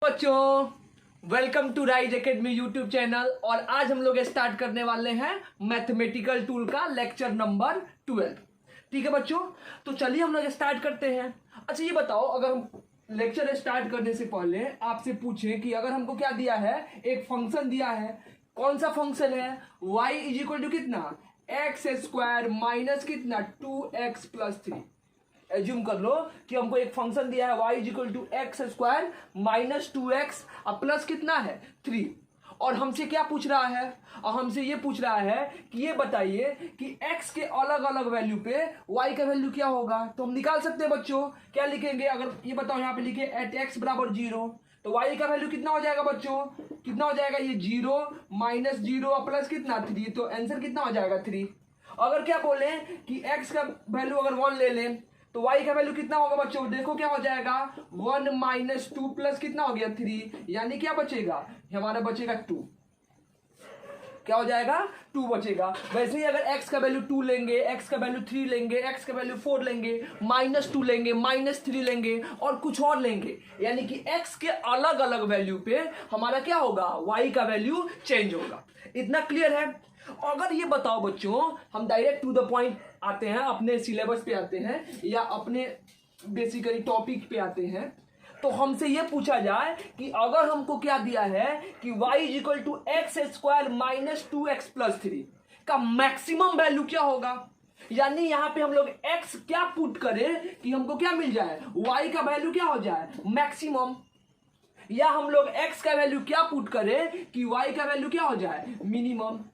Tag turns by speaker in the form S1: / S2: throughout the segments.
S1: बच्चों, welcome to rise academy YouTube channel. और आज हम लोग स्टार्ट करने वाले हैं मैथमेटिकल टूल का लेक्चर नंबर 12। ठीक है बच्चों, तो चलिए हम लोग स्टार्ट करते हैं। अच्छा ये बताओ, अगर हम लेक्चर स्टार्ट करने से पहले आपसे पूछें कि अगर हमको क्या दिया है, एक फंक्शन दिया है, कौन सा फंक्शन है, y इज इक्वल टू कितना, एक्स स्क्वायर माइनस कितना 2x प्लस 3। एज्यूम कर लो कि हमको एक फंक्शन दिया है y is equal to x square minus 2x और प्लस कितना है 3। और हमसे क्या पूछ रहा है, और हमसे ये पूछ रहा है कि ये बताइए कि x के अलग अलग वैल्यू पे y का वैल्यू क्या होगा। तो हम निकाल सकते हैं बच्चों, क्या लिखेंगे, अगर ये बताओ यहाँ पे लिखे एट एक्स बराबर 0, तो y का वैल्यू कितना हो जाएगा बच्चों, कितना हो जाएगा, ये 0 माइनस 0 प्लस कितना 3, तो आंसर कितना हो जाएगा 3। अगर क्या बोले कि x का वैल्यू अगर 1 ले लें तो y का वैल्यू कितना होगा बच्चों, देखो क्या हो जाएगा 1 माइनस 2 प्लस कितना हो गया 3, यानी क्या बचेगा, हमारा बचेगा 2। क्या हो जाएगा 2 बचेगा। वैसे ही अगर x का वैल्यू 2 लेंगे, x का वैल्यू 3 लेंगे, x का वैल्यू 4 लेंगे, माइनस 2 लेंगे, माइनस 3 लेंगे और कुछ और लेंगे, यानी कि x के अलग अलग वैल्यू पे हमारा क्या होगा, y का वैल्यू चेंज होगा। इतना क्लियर है। अगर ये बताओ बच्चों, हम डायरेक्ट टू द पॉइंट आते हैं, अपने सिलेबस पे आते हैं या अपने बेसिकली टॉपिक पे आते हैं, तो हमसे ये पूछा जाए कि अगर हमको क्या दिया है कि y is equal to x square minus 2x plus 3 का मैक्सिमम वैल्यू क्या होगा, यानी यहां पे हम लोग x क्या पुट करें कि हमको क्या मिल जाए, y का वैल्यू क्या हो जाए मैक्सिमम, या हम लोग x का वैल्यू क्या पुट करें कि y का वैल्यू क्या हो जाए मिनिमम।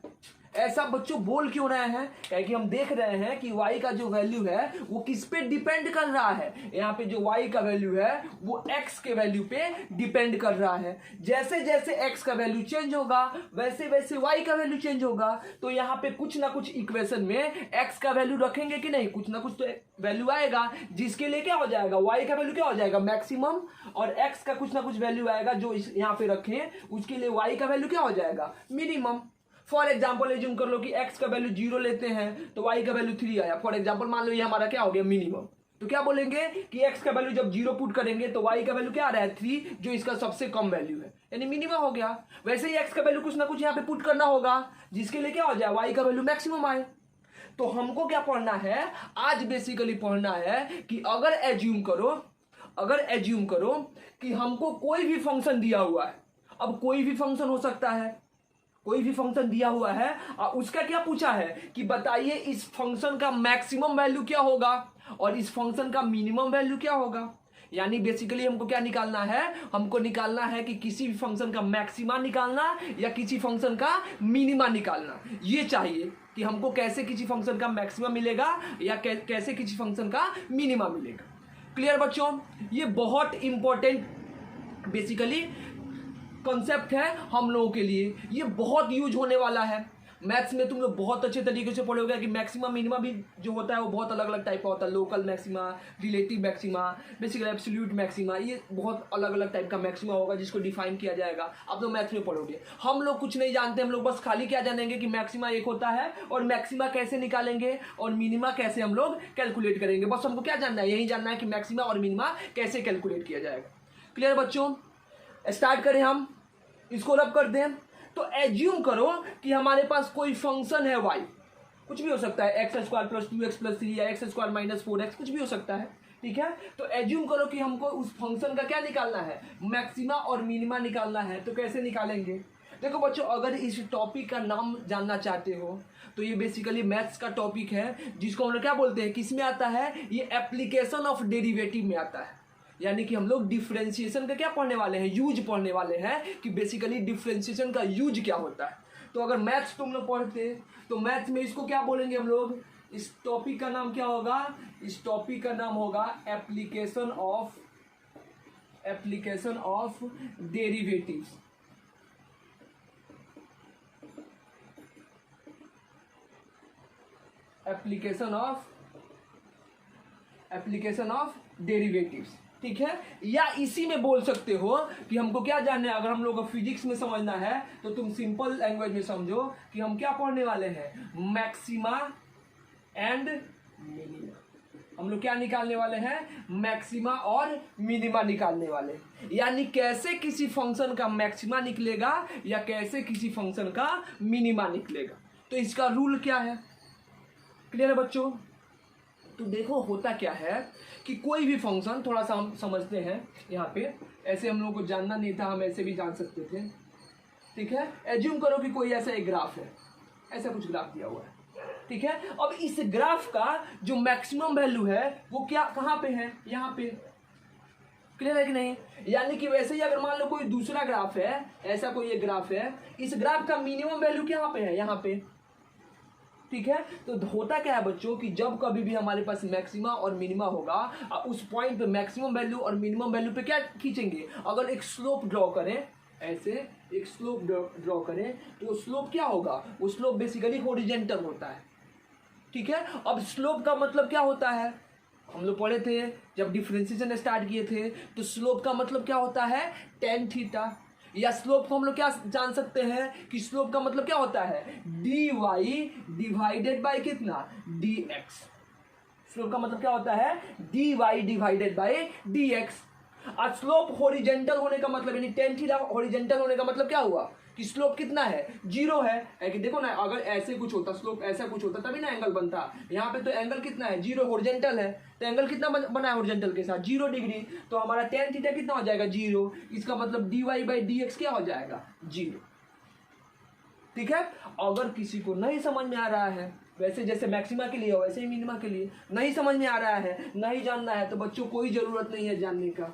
S1: ऐसा बच्चों बोल क्यों रहे हैं, क्योंकि हम देख रहे हैं कि y का जो वैल्यू है वो किस पे डिपेंड कर रहा है। यहाँ पे जो y का वैल्यू है वो x के वैल्यू पे डिपेंड कर रहा है। जैसे जैसे x का वैल्यू चेंज होगा वैसे वैसे y का वैल्यू चेंज होगा। तो यहाँ पे कुछ ना कुछ इक्वेशन में x का वैल्यू रखेंगे कि नहीं, कुछ ना कुछ तो वैल्यू आएगा जिसके लिए क्या हो जाएगा, y का वैल्यू क्या हो जाएगा मैक्सिमम, और x का कुछ ना कुछ वैल्यू आएगा जो यहाँ पे रखें उसके लिए y का वैल्यू क्या हो जाएगा मिनिमम। फॉर एग्जाम्पल एज्यूम कर लो कि x का वैल्यू 0 लेते हैं तो y का वैल्यू 3 आया। फॉर एग्जाम्पल मान लो ये हमारा क्या हो गया मिनिमम, तो क्या बोलेंगे कि x का वैल्यू जब 0 पुट करेंगे तो y का वैल्यू क्या आ रहा है 3, जो इसका सबसे कम वैल्यू है, यानी मिनिमम हो गया। वैसे ही x का वैल्यू कुछ ना कुछ यहाँ पे पुट करना होगा जिसके लिए क्या हो जाए y का वैल्यू मैक्सिमम आए। तो हमको क्या पढ़ना है आज, बेसिकली पढ़ना है कि अगर एज्यूम करो कि हमको कोई भी फंक्शन दिया हुआ है, अब कोई भी फंक्शन हो सकता है, कोई भी फंक्शन दिया हुआ है और उसका क्या पूछा है कि बताइए इस फंक्शन का मैक्सिमम वैल्यू क्या होगा और इस फंक्शन का मिनिमम वैल्यू क्या होगा। यानी बेसिकली हमको क्या निकालना है, हमको निकालना है कि किसी भी फंक्शन का मैक्सिमा निकालना या किसी फंक्शन का मिनिमा निकालना। ये चाहिए कि हमको कैसे किसी फंक्शन का मैक्सिमा मिलेगा या कैसे किसी फंक्शन का मिनिमा मिलेगा। क्लियर बच्चों, ये बहुत इंपॉर्टेंट बेसिकली कॉन्सेप्ट है हम लोगों के लिए, ये बहुत यूज होने वाला है। मैथ्स में तुम लोग बहुत अच्छे तरीके से पढ़ोगे कि मैक्सिमा मिनिमा भी जो होता है वो बहुत अलग अलग टाइप का होता है, local maxima, relative maxima, basically absolute maxima, ये बहुत अलग अलग टाइप का मैक्सिमा होगा जिसको डिफाइन किया जाएगा। आप लोग मैथ्स में पढ़ोगे, हम लोग कुछ नहीं जानते, हम लोग बस खाली क्या जानेंगे कि मैक्सिमा एक होता है और मैक्सिमा कैसे निकालेंगे और मिनिमा कैसे हम लोग कैलकुलेट करेंगे। बस हमको क्या जानना है, यही जानना है कि मैक्सिमा और मिनिमा कैसे कैलकुलेट किया जाएगा। क्लियर बच्चों, स्टार्ट करें, हम इसको रब कर दें। तो एज्यूम करो कि हमारे पास कोई फंक्शन है y, कुछ भी हो सकता है, x square plus 2x plus 3 या एक्स स्क्वायर माइनस 4x, कुछ भी हो सकता है। ठीक है, तो एज्यूम करो कि हमको उस फंक्शन का क्या निकालना है, मैक्सिमा और मिनिमा निकालना है। तो कैसे निकालेंगे, देखो बच्चों, अगर इस टॉपिक का नाम जानना चाहते हो तो ये बेसिकली मैथ्स का टॉपिक है जिसको हम लोग क्या बोलते हैं, किस में आता है, ये एप्लीकेशन ऑफ डेरिवेटिव में आता है। यानी कि हम लोग डिफरेंशिएशन का क्या पढ़ने वाले हैं, यूज पढ़ने वाले हैं कि बेसिकली डिफरेंशिएशन का यूज क्या होता है। तो अगर मैथ्स तुम लोग पढ़ते तो मैथ्स में इसको क्या बोलेंगे हम लोग, इस टॉपिक का नाम क्या होगा, इस टॉपिक का नाम होगा application of derivatives. Application of derivatives, ठीक है। या इसी में बोल सकते हो कि हमको क्या जानना है, अगर हम लोग को फिजिक्स में समझना है तो तुम सिंपल लैंग्वेज में समझो कि हम क्या पढ़ने वाले हैं, मैक्सिमा एंड मिनिमा। हम लोग क्या निकालने वाले हैं, मैक्सिमा और मिनिमा निकालने वाले। यानी कैसे किसी फंक्शन का मैक्सिमा निकलेगा या कैसे किसी फंक्शन का मिनिमा निकलेगा। तो इसका रूल क्या है, क्लियर है बच्चों। तो देखो होता क्या है कि कोई भी फंक्शन, थोड़ा सा हम समझते हैं यहाँ पे, ऐसे हम लोगों को जानना नहीं था, हम ऐसे भी जान सकते थे, ठीक है। एज्यूम करो कि कोई ऐसा एक ग्राफ है, ऐसा कुछ ग्राफ दिया हुआ है, ठीक है। अब इस ग्राफ का जो मैक्सिमम वैल्यू है वो क्या, कहाँ पे है, यहाँ पे, क्लियर है कि नहीं। यानी कि वैसे ही अगर मान लो कोई दूसरा ग्राफ है, ऐसा कोई एक ग्राफ है, इस ग्राफ का मिनिमम वैल्यू कहाँ पे है, यहाँ पे, ठीक है। तो होता क्या है बच्चों कि जब कभी भी हमारे पास मैक्सिमा और मिनिमा होगा, उस पॉइंट पे मैक्सिमम वैल्यू और मिनिमम वैल्यू पे क्या खींचेंगे, अगर एक स्लोप ड्रॉ करें, ऐसे एक स्लोप ड्रॉ करें, तो स्लोप क्या होगा, वो स्लोप बेसिकली हॉरिजॉन्टल होता है, ठीक है। अब स्लोप का मतलब क्या होता है, हम लोग पढ़े थे जब डिफरेंशिएशन स्टार्ट किए थे, तो स्लोप का मतलब क्या होता है, टेन थीटा। या स्लोप को हम लोग क्या जान सकते हैं कि स्लोप का मतलब क्या होता है, डी वाई डिवाइडेड बाई कितना, डी एक्स। स्लोप का मतलब क्या होता है, d y divided by d x. और स्लोप हॉरिजॉन्टल होने का मतलब, यानी टेन थीटा हॉरिजॉन्टल होने का मतलब क्या हुआ कि स्लोप कितना है, जीरो है कि देखो ना, अगर ऐसे कुछ होता, स्लोप ऐसा कुछ होता तभी ना एंगल बनता। यहाँ पे तो एंगल कितना है, जीरो, हॉरिजॉन्टल है, तो एंगल कितना बना है हॉरिजॉन्टल के साथ, 0 डिग्री। तो हमारा टेन थीटा कितना हो जाएगा, 0। इसका मतलब d y by d x क्या हो जाएगा, 0, ठीक है। अगर किसी को नहीं समझ में आ रहा है, वैसे जैसे मैक्सिमा के लिए हो वैसे ही मिनिमा के लिए नहीं समझ में आ रहा है, नहीं जानना है, तो बच्चों कोई जरूरत नहीं है जानने का,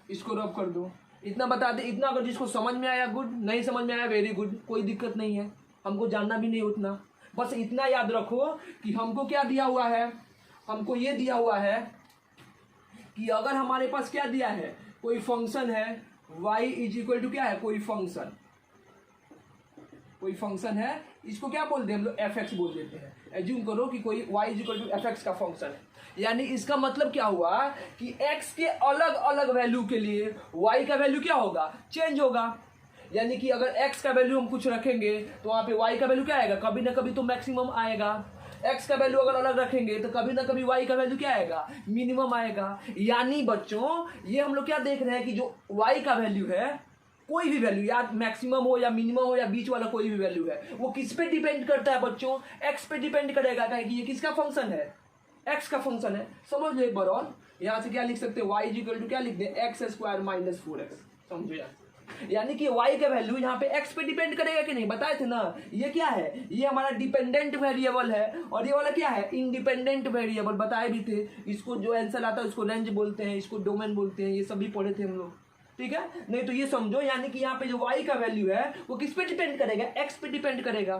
S1: इसको रब कर दो। इतना बता दे, इतना अगर जिसको समझ में आया गुड, नहीं समझ में आया वेरी गुड, कोई दिक्कत नहीं है, हमको जानना भी नहीं उतना। बस इतना याद रखो कि हमको क्या दिया हुआ है, हमको ये दिया हुआ है कि अगर हमारे पास क्या दिया है, कोई फंक्शन है y इज इक्वल टू क्या है, कोई फंक्शन है, इसको क्या बोलते हैं हम लोग, fx बोल देते हैं। एज्यूम करो कि कोई y is equal to fx का फंक्शन है, यानी इसका मतलब क्या हुआ कि x के अलग अलग वैल्यू के लिए y का वैल्यू क्या होगा, चेंज होगा। यानी कि अगर x का वैल्यू हम कुछ रखेंगे तो वहाँ पे y का वैल्यू क्या आएगा, कभी ना कभी तो मैक्सिमम आएगा। x का वैल्यू अगर अलग रखेंगे तो कभी ना कभी y का वैल्यू क्या आएगा, मिनिमम आएगा। यानी बच्चों ये हम लोग क्या देख रहे हैं कि जो y का वैल्यू है, कोई भी वैल्यू, या मैक्सिमम हो या मिनिमम हो या बीच वाला कोई भी वैल्यू है, वो किस पे डिपेंड करता है बच्चों, x पे डिपेंड करेगा। कि ये किसका फंक्शन है, x का फंक्शन है। समझ लो एक बार और, यहाँ से क्या लिख सकते हैं, y इज इक्वल टू क्या लिख दें, एक्स स्क्वायर माइनस 4x। समझो यार, यानी कि y का वैल्यू यहाँ पे x पे डिपेंड करेगा कि नहीं, बताए थे ना। ये क्या है, ये हमारा डिपेंडेंट वेरिएबल है, और ये वाला क्या है, इंडिपेंडेंट वेरिएबल, बताए भी थे। इसको जो आंसर आता है उसको रेंज बोलते हैं, इसको डोमेन बोलते हैं, ये सभी पढ़े थे हम लोग, ठीक है। नहीं तो ये समझो, यानी कि यहाँ पे जो y का वैल्यू है वो किस पे डिपेंड करेगा, x पे डिपेंड करेगा,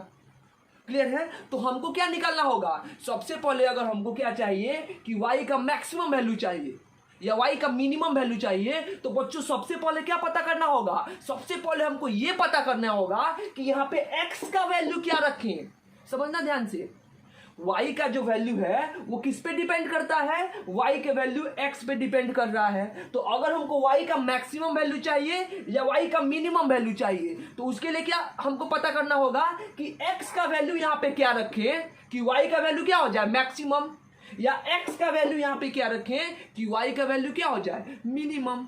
S1: क्लियर है। तो हमको क्या निकालना होगा, सबसे पहले अगर हमको क्या चाहिए कि y का मैक्सिमम वैल्यू चाहिए या y का मिनिमम वैल्यू चाहिए, तो बच्चों सबसे पहले क्या पता करना होगा, सबसे पहले हमको ये पता करना होगा कि यहाँ पे x का वैल्यू क्या रखें। समझना ध्यान से, y का जो वैल्यू है वो किस पे डिपेंड करता है, y के वैल्यू x पे डिपेंड कर रहा है। तो अगर हमको y का मैक्सिमम वैल्यू चाहिए या y का मिनिमम वैल्यू चाहिए, तो उसके लिए क्या हमको पता करना होगा कि x का वैल्यू यहाँ पे क्या रखें कि y का वैल्यू क्या हो जाए, मैक्सिमम, या x का वैल्यू यहाँ पे क्या रखें कि y का वैल्यू क्या हो जाए, मिनिमम।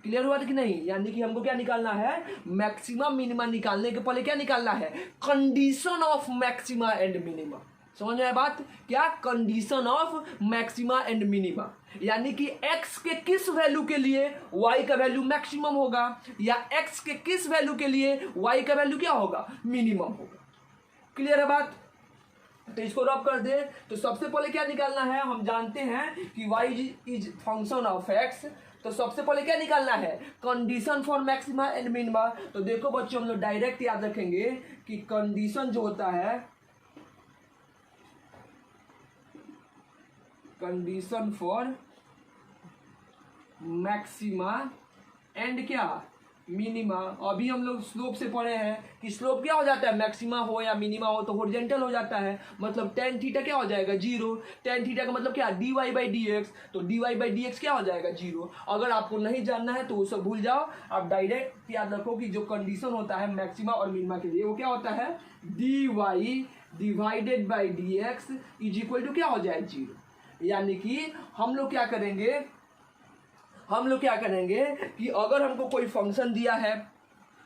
S1: क्लियर हुआ कि नहीं। यानी कि हमको क्या निकालना है, मैक्सिमा मिनिमा निकालने के पहले क्या निकालना है, condition of maxima and minima. समझ में आया बात, क्या condition of maxima and minima, यानी कि x के किस वैल्यू के लिए y का वैल्यू मैक्सिमम होगा, या x के किस वैल्यू के लिए y का वैल्यू क्या होगा, मिनिमम होगा। क्लियर है बात। तो इसको रब कर दे, तो सबसे पहले क्या निकालना है, हम जानते हैं कि y is function of x, तो सबसे पहले क्या निकालना है, condition for maxima and minima. तो देखो बच्चों, हम लोग डायरेक्ट याद रखेंगे कि कंडीशन जो होता है, कंडीशन फॉर मैक्सिमा एंड क्या, मिनिमा। अभी हम लोग स्लोप से पढ़े हैं कि स्लोप क्या हो जाता है, मैक्सिमा हो या मिनिमा हो तो हॉरिजॉन्टल हो जाता है, मतलब टेन थीटा क्या हो जाएगा, 0। टेन थीटा का मतलब क्या, d y by d x, तो d y by d x क्या हो जाएगा, 0। अगर आपको नहीं जानना है तो वो सब भूल जाओ, आप डायरेक्ट याद रखो कि जो कंडीशन होता है मैक्सिमा और मिनिमा के लिए वो क्या होता है, d y divided by d x is equal to क्या हो जाए 0। यानी कि हम लोग क्या करेंगे कि अगर हमको कोई फंक्शन दिया है,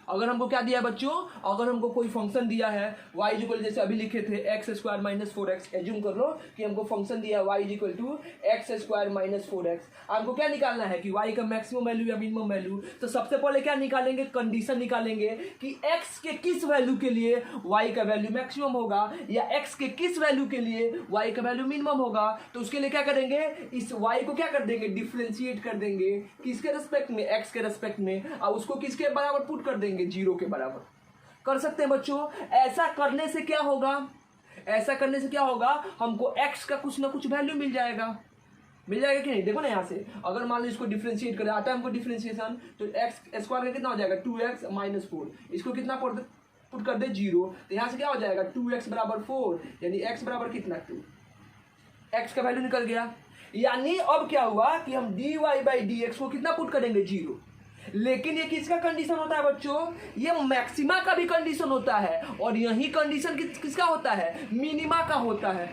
S1: अगर हमको क्या दिया है बच्चों, अगर हमको कोई फंक्शन दिया है y इक्वल जैसे अभी लिखे थे x square minus 4x, assume कर लो कि हमको फंक्शन दिया है y equal to x square minus 4x। हमको क्या निकालना है कि y का मैक्सिमम वैल्यू या मिनिमम वैल्यू। तो सबसे पहले क्या निकालेंगे, कंडीशन निकालेंगे कि x के किस वैल्यू के लिए y का वैल्यू मैक्सिमम होगा या x के किस वैल्यू के लिए y का वैल्यू मिनिमम होगा। तो उसके लिए क्या करेंगे, इस y को क्या कर देंगे, डिफ्रेंशिएट कर देंगे किसके रेस्पेक्ट में, x के रेस्पेक्ट में, और उसको किसके बराबर पुट कर देंगे, 0 के बराबर कर सकते हैं बच्चों। ऐसा करने से क्या होगा, हमको x का कुछ ना कुछ वैल्यू मिल जाएगा कि नहीं। देखो ना यहाँ से अगर मान लो इसको डिफरेंशिएट करें, आता है हमको डिफरेंशिएशन, तो एक्स स्क्वायर का कितना हो जाएगा 2x माइनस 4, इसको कितना पुट कर दे 0, तो यहाँ से क्या हो जाएगा 2x बराबर 4, यानी x बराबर कितना 2, x का वैल्यू निकल गया। यानी अब क्या हुआ कि हम dy बाई डी एक्स को कितना पुट करेंगे 0। लेकिन ये किसका कंडीशन होता है बच्चों, ये मैक्सिमा का भी कंडीशन होता है, और यही कंडीशन किसका होता है, मिनिमा का होता है।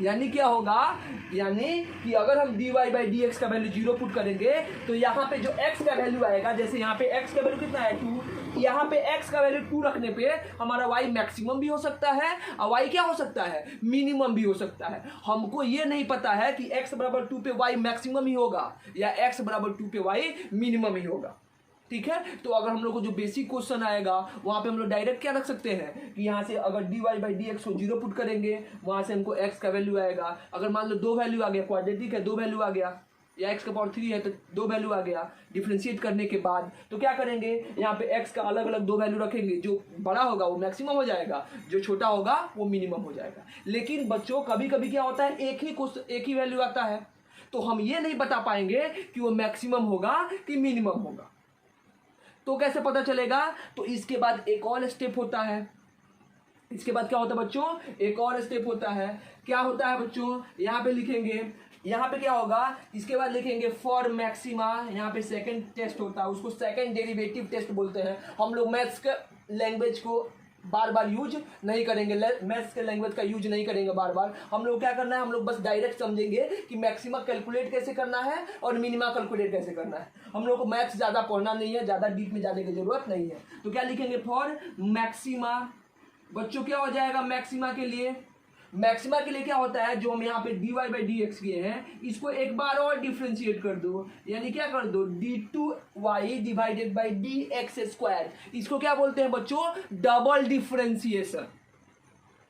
S1: यानी क्या होगा, यानी कि अगर हम dy बाई डी एक्स का वैल्यू 0 पुट करेंगे तो यहाँ पे जो x का वैल्यू आएगा, जैसे यहाँ पे x का वैल्यू कितना है 2, यहाँ पे x का वैल्यू 2 रखने पे हमारा y मैक्सिमम भी हो सकता है और y क्या हो सकता है, मिनिमम भी हो सकता है। हमको ये नहीं पता है कि x बराबर 2 पे y मैक्सिमम ही होगा या x बराबर 2 पे y मिनिमम ही होगा। ठीक है, तो अगर हम लोग को जो बेसिक क्वेश्चन आएगा वहां पे हम लोग डायरेक्ट क्या रख सकते हैं कि यहाँ से अगर dy बाई डी एक्स को 0 पुट करेंगे, वहां से हमको x का वैल्यू आएगा। अगर मान लो 2 वैल्यू आ गया, क्वाड्रेटिक है 2 वैल्यू आ गया, या x का पावर 3 है तो 2 वैल्यू आ गया। डिफ्रेंशिएट करने के बाद तो क्या करेंगे, यहाँ पे x का अलग अलग 2 वैल्यू रखेंगे, जो बड़ा होगा वो मैक्सिमम हो जाएगा, जो छोटा होगा वो मिनिमम हो जाएगा। लेकिन बच्चों कभी कभी क्या होता है, एक ही वैल्यू आता है, तो हम ये नहीं बता पाएंगे कि वो मैक्सिमम होगा कि मिनिमम होगा। तो कैसे पता चलेगा, तो इसके बाद एक और स्टेप होता है। इसके बाद क्या होता है बच्चों, एक और स्टेप होता है। क्या होता है बच्चों, यहाँ पे लिखेंगे, यहाँ पे क्या होगा, इसके बाद लिखेंगे फॉर मैक्सिमा। यहाँ पे सेकंड टेस्ट होता है, उसको सेकंड डेरिवेटिव टेस्ट बोलते हैं। हम लोग मैथ्स के लैंग्वेज को बार बार यूज नहीं करेंगे, मैथ्स के लैंग्वेज का यूज नहीं करेंगे बार बार। हम लोग क्या करना है, हम लोग बस डायरेक्ट समझेंगे कि मैक्सिमा कैलकुलेट कैसे करना है और मिनिमा कैलकुलेट कैसे करना है। हम लोग को मैथ्स ज़्यादा पढ़ना नहीं है, ज़्यादा डीप में जाने की जरूरत नहीं है। तो क्या लिखेंगे, फॉर मैक्सिमा। बच्चों क्या हो जाएगा मैक्सिमा के लिए, मैक्सिमा के लिए क्या होता है, जो हम यहाँ पे dy बाई डी एक्स किए हैं, इसको एक बार और डिफ्रेंशिएट कर दो, यानी क्या कर दो d2y divided by d x square. इसको क्या बोलते हैं बच्चों, डबल डिफ्रेंशिएशन।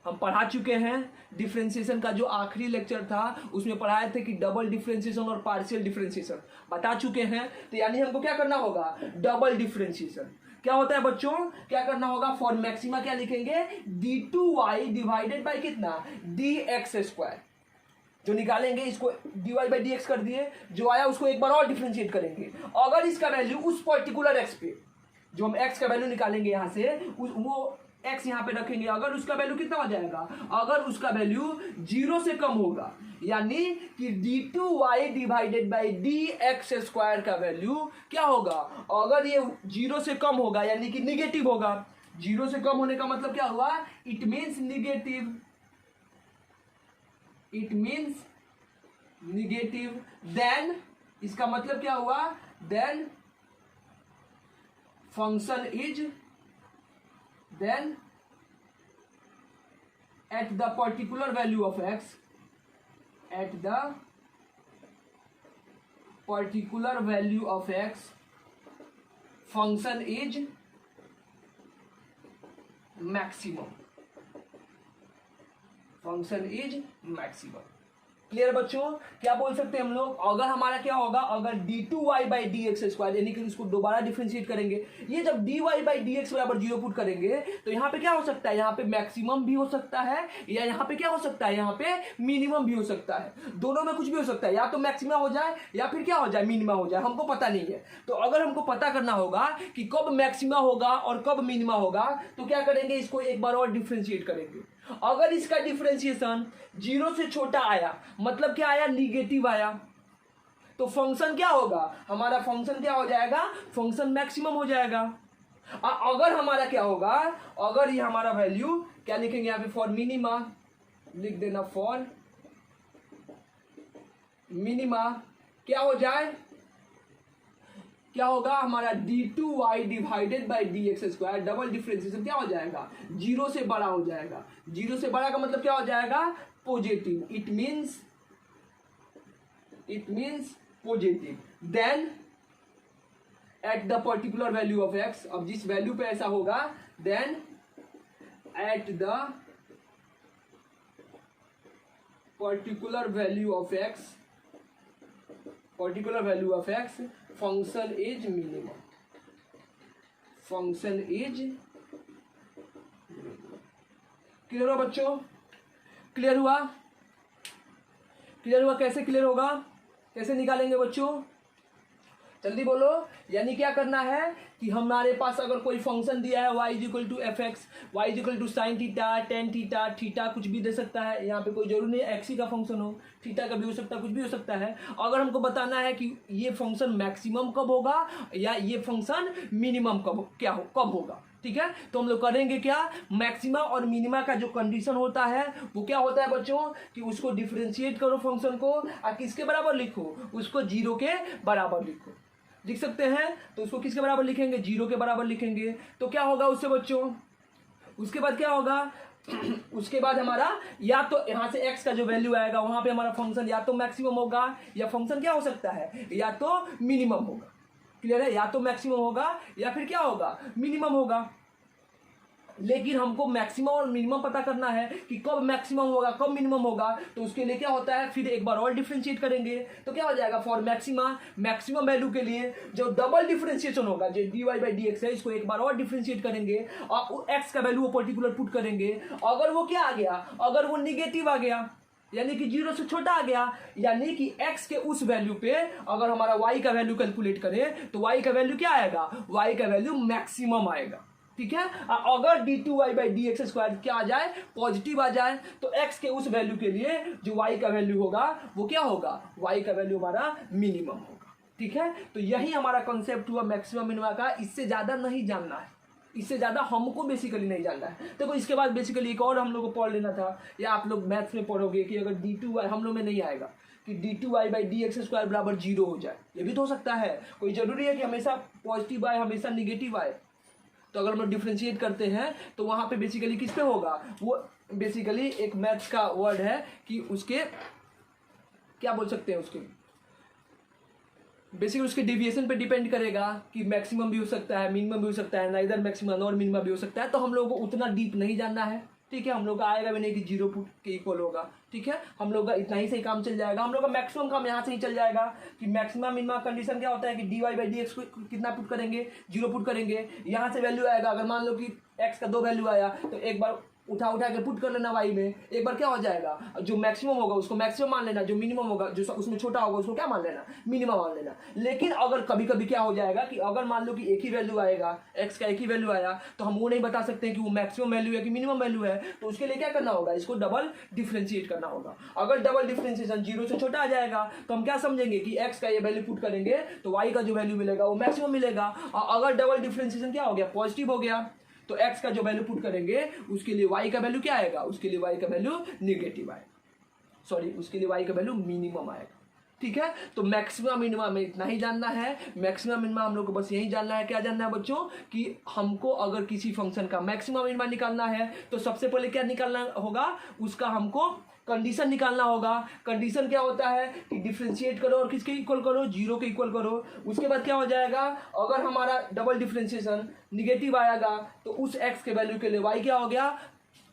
S1: हम पढ़ा चुके हैं डिफ्रेंशिएशन का जो आखिरी लेक्चर था, उसमें पढ़ाए थे कि डबल डिफ्रेंशिएशन और पार्शियल डिफ्रेंशिएशन बता चुके हैं। तो यानी हमको क्या करना होगा, डबल डिफ्रेंशिएशन। क्या होता है बच्चों, क्या करना होगा, फॉर मैक्सिमा क्या लिखेंगे, d2y डिवाइडेड बाई कितना, dx स्क्वायर। जो निकालेंगे इसको dy बाई डी एक्स कर दिए, जो आया उसको एक बार और डिफ्रेंशिएट करेंगे। अगर इसका वैल्यू उस पर्टिकुलर x पे, जो हम x का वैल्यू निकालेंगे यहाँ से, वो x यहाँ पे रखेंगे, अगर उसका वैल्यू कितना हो जाएगा, अगर उसका वैल्यू 0 से कम होगा, यानी कि d2y divided by d x square का वैल्यू क्या होगा, अगर ये 0 से कम होगा यानी कि निगेटिव होगा। 0 से कम होने का मतलब क्या हुआ, it means negative, it means negative. Then इसका मतलब क्या हुआ, then function is, then at the particular value of x, at the particular value of x, function is maximum, function is maximum। Clear बच्चों, क्या बोल सकते हैं हम लोग, अगर हमारा क्या होगा, अगर d2y by d x square, यानी कि इसको दोबारा डिफरेंशिएट करेंगे, ये जब dy बाई डी एक्स बराबर 0 पुट करेंगे तो यहाँ पे क्या हो सकता है, यहाँ पे मैक्सिमम भी हो सकता है या यहाँ पे क्या हो सकता है, यहाँ पे मिनिमम भी हो सकता है। दोनों में कुछ भी हो सकता है, या तो मैक्सिमम हो जाए या फिर क्या हो जाए, मिनिमम हो जाए, हमको पता नहीं है। तो अगर हमको पता करना होगा कि कब मैक्सिमम होगा और कब मिनिमम होगा, तो क्या करेंगे, इसको एक बार और डिफरेंशिएट करेंगे। अगर इसका डिफरेंशिएशन 0 से छोटा आया, मतलब क्या आया, निगेटिव आया, तो फंक्शन क्या होगा, हमारा फंक्शन क्या हो जाएगा, फंक्शन मैक्सिमम हो जाएगा। अगर हमारा क्या होगा, अगर ये हमारा वैल्यू क्या लिखेंगे यहाँ पे, फॉर मिनिमा लिख देना, फॉर मिनिमा क्या हो जाए, क्या होगा हमारा d2y divided by dx square, double differentiation क्या हो जाएगा, जीरो से बड़ा हो जाएगा। जीरो से बड़ा का मतलब क्या हो जाएगा, positive, it means positive. Then at the particular value of x, अब जिस वैल्यू पे ऐसा होगा, then at the particular value of x function is minimum, clear हुआ बच्चों, क्लियर हुआ, कैसे क्लियर होगा, कैसे निकालेंगे बच्चों, जल्दी बोलो। यानी क्या करना है कि हमारे पास अगर कोई फंक्शन दिया है y equal to f x, y equal to sine theta, tan theta, theta कुछ भी दे सकता है, यहाँ पे कोई जरूरी नहीं एक्स ही का फंक्शन हो, थीटा का भी हो सकता है, कुछ भी हो सकता है। अगर हमको बताना है कि ये फंक्शन मैक्सिमम कब होगा या ये फंक्शन मिनिमम कब होगा, ठीक है, तो हम लोग करेंगे क्या, मैक्सिमा और मिनिमा का जो कंडीशन होता है वो क्या होता है बच्चों, कि उसको डिफरेंशिएट करो फंक्शन को, और किसके बराबर लिखो, उसको जीरो के बराबर लिखो, लिख सकते हैं, तो उसको किसके बराबर लिखेंगे, जीरो के बराबर लिखेंगे। तो क्या होगा उससे बच्चों, उसके बाद क्या होगा उसके बाद हमारा या तो यहाँ से x का जो वैल्यू आएगा वहां पे हमारा फंक्शन या तो मैक्सिमम होगा या फंक्शन क्या हो सकता है, या तो मिनिमम होगा, क्लियर है, या तो मैक्सिमम होगा या फिर क्या होगा, मिनिमम होगा। लेकिन हमको मैक्सिमम और मिनिमम पता करना है कि कब मैक्सिमम होगा कब मिनिमम होगा, तो उसके लिए क्या होता है, फिर एक बार और डिफरेंशिएट करेंगे, तो क्या हो जाएगा, फॉर मैक्सिमम वैल्यू के लिए जो डबल डिफरेंशिएशन होगा, जो dy बाई dx है, इसको एक बार और डिफरेंशिएट करेंगे और x का वैल्यू वो पर्टिकुलर पुट करेंगे। अगर वो क्या आ गया, अगर वो निगेटिव आ गया, यानी कि जीरो से छोटा आ गया, यानी कि x के उस वैल्यू पे अगर हमारा y का वैल्यू कैलकुलेट करें तो y का वैल्यू क्या आएगा, y का वैल्यू मैक्सिमम आएगा, ठीक है। अगर d2y बाई dx स्क्वायर क्या आ जाए, पॉजिटिव आ जाए, तो x के उस वैल्यू के लिए जो y का वैल्यू होगा वो क्या होगा, y का वैल्यू हमारा मिनिमम होगा, ठीक है। तो यही हमारा कॉन्सेप्ट हुआ मैक्सिमम मिनिमम का, इससे ज्यादा नहीं जानना है, इससे ज़्यादा हमको बेसिकली नहीं जानना है। देखो इसके बाद बेसिकली एक और हम लोग को पढ़ लेना था, या आप लोग मैथ्स में पढ़ोगे कि अगर d2y, हम लोग में नहीं आएगा कि d2y बाई dx स्क्वायर बराबर जीरो हो जाए, ये भी तो हो सकता है, कोई ज़रूरी है कि हमेशा पॉजिटिव आए हमेशा निगेटिव आए। तो अगर हम लोग डिफ्रेंशिएट करते हैं तो वहाँ पे बेसिकली किस पे होगा, वो बेसिकली एक मैथ्स का वर्ड है कि उसके क्या बोल सकते हैं, उसके बेसिकली उसके डेविएशन पे डिपेंड करेगा कि मैक्सिमम भी हो सकता है मिनिमम भी हो सकता है, नाइदर मैक्सिमम और मिनिमम भी हो सकता है। तो हम लोगों को उतना डीप नहीं जानना है, ठीक है, हम लोग का आएगा भी नहीं कि जीरो पुट के इक्वल होगा, ठीक है, हम लोग का इतना ही सही काम चल जाएगा। हम लोग का मैक्सिमम काम यहाँ से ही चल जाएगा कि मैक्सिमम मिनिमम कंडीशन क्या होता है कि dy बाई dx को कितना पुट करेंगे, जीरो पुट करेंगे, यहाँ से वैल्यू आएगा, अगर मान लो कि x का दो वैल्यू आया तो एक बार उठा के पुट कर लेना y में, एक बार क्या हो जाएगा, जो मैक्सिमम होगा उसको मैक्सिमम मान लेना, जो मिनिमम होगा जो उसमें छोटा होगा उसको क्या मान लेना, मिनिमम मान लेना। लेकिन अगर कभी कभी क्या हो जाएगा कि अगर मान लो कि एक ही वैल्यू आएगा, x का एक ही वैल्यू आया, तो हम वो नहीं बता सकते कि वो मैक्सिमम वैल्यू है कि मिनिमम वैल्यू है, तो उसके लिए क्या करना होगा, इसको डबल डिफ्रेंशिएट करना होगा। अगर डबल डिफ्रेंशिएशन जीरो से छोटा आ जाएगा तो हम क्या समझेंगे कि x का ये वैल्यू पुट करेंगे तो y का जो वैल्यू मिलेगा वो मैक्सिमम मिलेगा, और अगर डबल डिफ्रेंशिएशन क्या हो गया, पॉजिटिव हो गया, तो x का जो वैल्यू पुट करेंगे उसके लिए y का वैल्यू क्या आएगा, उसके लिए y का वैल्यू निगेटिव आएगा, सॉरी उसके लिए y का वैल्यू मिनिमम आएगा, ठीक है। तो मैक्सिमम मिनिमम में इतना ही जानना है, मैक्सिमम मिनिमम हम लोग को बस यही जानना है, क्या जानना है बच्चों, कि हमको अगर किसी फंक्शन का मैक्सिमम मिनिमम निकालना है तो सबसे पहले क्या निकालना होगा, उसका हमको कंडीशन निकालना होगा। कंडीशन क्या होता है कि डिफरेंशिएट करो और किसके इक्वल करो, जीरो के इक्वल करो। उसके बाद क्या हो जाएगा, अगर हमारा डबल डिफरेंशिएशन निगेटिव आएगा तो उस x के वैल्यू के लिए y क्या हो गया,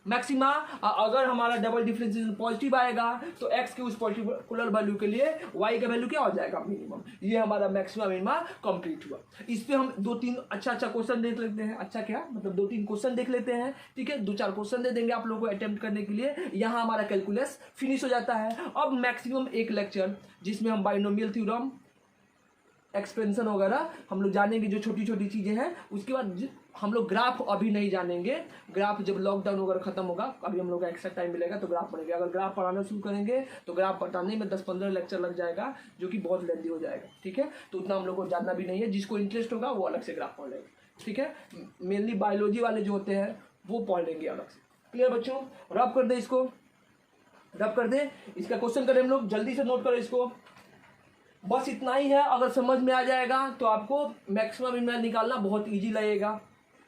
S1: मैक्सिमा। अगर हमारा डबल डिफरेंशिएशन पॉजिटिव आएगा तो x के उस पर्टिकुलर वैल्यू के लिए y का वैल्यू क्या हो जाएगा, मिनिमम। ये हमारा मैक्सिमम मिनिमा कंप्लीट हुआ। इस पे हम दो तीन अच्छा क्वेश्चन देख लेते हैं, अच्छा क्या मतलब दो तीन क्वेश्चन देख लेते हैं, ठीक है, दो चार क्वेश्चन दे देंगे आप लोगों को अटेम्प्ट करने के लिए। यहाँ हमारा कैलकुलस फिनिश हो जाता है। अब मैक्सिमम एक लेक्चर जिसमें हम बाइनोमियल थ्योरम, एक्सपेंशन वगैरह हम लोग जानेंगे, जो छोटी छोटी चीज़ें हैं। उसके बाद हम लोग ग्राफ अभी नहीं जानेंगे, ग्राफ जब लॉकडाउन वगैरह खत्म होगा, अभी हम लोग का एक्स्ट्रा टाइम मिलेगा तो ग्राफ पढ़ेंगे। अगर ग्राफ पढ़ाना शुरू करेंगे तो ग्राफ पढ़ाने में 10-15 लेक्चर लग जाएगा, जो कि बहुत लेंदी हो जाएगा, ठीक है। तो उतना हम लोग को जानना भी नहीं है, जिसको इंटरेस्ट होगा वो अलग से ग्राफ पढ़ लेगा, ठीक है। मेनली बायोलॉजी वाले जो होते हैं वो पढ़ लेंगे अलग से, क्लियर बच्चों, रब कर दे इसको, रब कर दे। इसका क्वेश्चन करें हम लोग, जल्दी से नोट करो इसको। बस इतना ही है, अगर समझ में आ जाएगा तो आपको मैक्सिमम इनमें निकालना बहुत इजी लगेगा।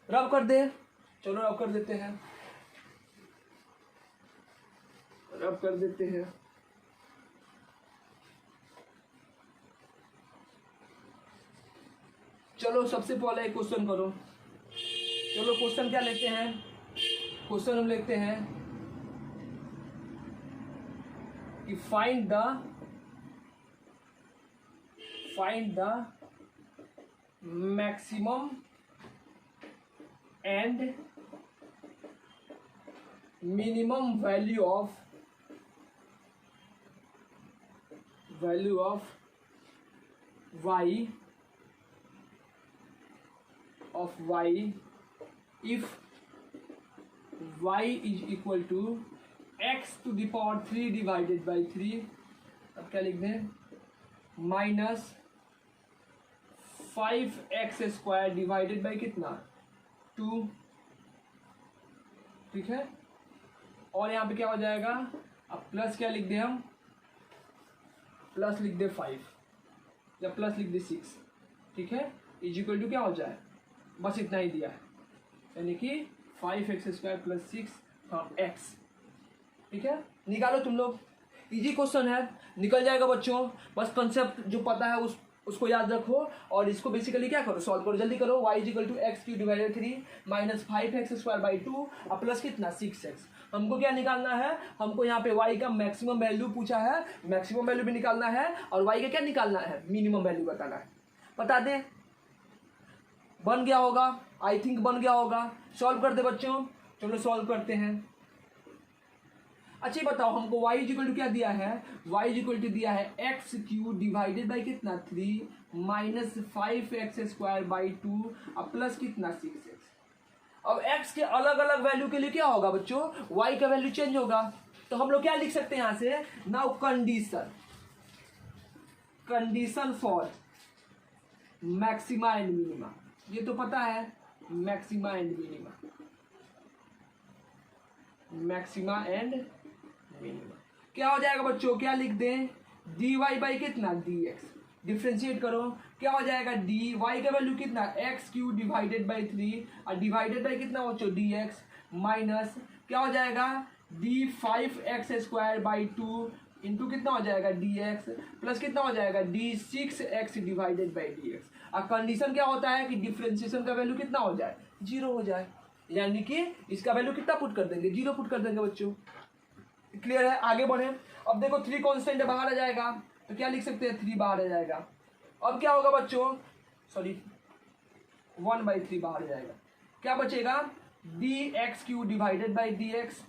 S1: रब कर दे, चलो रब कर देते हैं, रब कर देते हैं। चलो सबसे पहले एक क्वेश्चन करो। चलो क्वेश्चन क्या लेते हैं, क्वेश्चन हम लेते हैं कि find the maximum and minimum value of y if y is equal to x to the power 3 divided by 3। अब क्या लिख दें, minus 5x square divided by कितना 2, ठीक है। और यहाँ पे क्या हो जाएगा, अब प्लस क्या लिख दे हम, प्लस लिख दे 5 या प्लस लिख दे 6, ठीक है, इज इक्वल टू क्या हो जाए, बस इतना ही दिया है, यानी कि 5x स्क्वायर प्लस 6 हाँ x, ठीक है। निकालो तुम लोग, इजी क्वेश्चन है, निकल जाएगा बच्चों। बस कंसेप्ट जो पता है उसको याद रखो और इसको बेसिकली क्या करो, सॉल्व करो, जल्दी करो। y equal to x Q divided 3 minus 5x square by 2 और प्लस कितना 6x। हमको क्या निकालना है, हमको यहाँ पे y का मैक्सिमम वैल्यू पूछा है, मैक्सिमम वैल्यू भी निकालना है और y का क्या निकालना है, मिनिमम वैल्यू बताना है। बता दें, बन गया होगा, आई थिंक बन गया होगा। सॉल्व कर दे बच्चों, चलो सॉल्व करते हैं। अच्छा बताओ हमको y इक्वल टू क्या दिया है, y इक्वल टू दिया है एक्स क्यू डिवाइडेड बाई कितना 3 माइनस 5x स्क्वायर बाई 2 और प्लस कितना 6x। अब x के अलग अलग वैल्यू के लिए क्या होगा बच्चों, y का वैल्यू चेंज होगा। तो हम लोग क्या लिख सकते हैं यहाँ से, now condition for maxima and minima, ये तो पता है, maxima and minima, maxima and minima क्या हो जाएगा बच्चों, क्या लिख दें, dy बाई कितना dx, डिफ्रेंशिएट करो, क्या हो जाएगा dy का वैल्यू कितना एक्स क्यू डिवाइडेड बाई 3 और डिवाइडेड बाई कितना बच्चों dx माइनस क्या हो जाएगा D 5x square by 2 into कितना हो जाएगा dx प्लस कितना हो जाएगा D 6x divided by dx। और कंडीशन क्या होता है कि डिफ्रेंशिएशन का वैल्यू कितना हो जाए, 0 हो जाए, यानी कि इसका वैल्यू कितना पुट कर देंगे, 0 पुट कर देंगे बच्चों। क्लियर है, आगे बढ़े। अब देखो 3 कांस्टेंट बाहर आ जाएगा तो क्या लिख सकते हैं, 3 बाहर आ जाएगा। अब क्या होगा बच्चों, सॉरी 1/3 बाहर आ जाएगा, क्या बचेगा d x Q divided by d x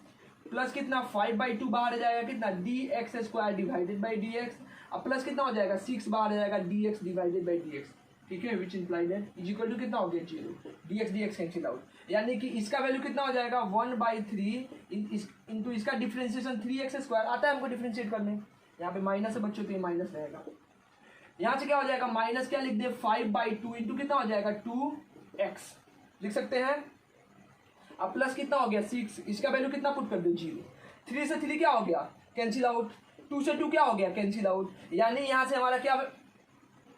S1: plus कितना 5/2 बाहर आ जाएगा, कितना d x square divided by d x और प्लस कितना हो जाएगा 6 बाहर आ जाएगा d x divided by d x, ठीक है, which implied that is equal to कितना हो गया 0, डी एक्स कैंसिल आउट, यानी कि इसका वैल्यू कितना हो जाएगा 1/3 इंटू इसका डिफरेंशिएशन 3x स्क्वायर आता है हमको डिफरेंशिएट करने, यहाँ पे माइनस है बच्चों तो ये माइनस रहेगा, यहाँ से क्या हो जाएगा माइनस क्या लिख दे 5/2 इंटू कितना हो जाएगा 2x लिख सकते हैं, अब प्लस कितना हो गया 6, इसका वैल्यू कितना पुट कर दो 0, 3 से 3 क्या हो गया कैंसिल आउट, 2 से 2 क्या हो गया कैंसिल आउट, यानी यहाँ से हमारा क्या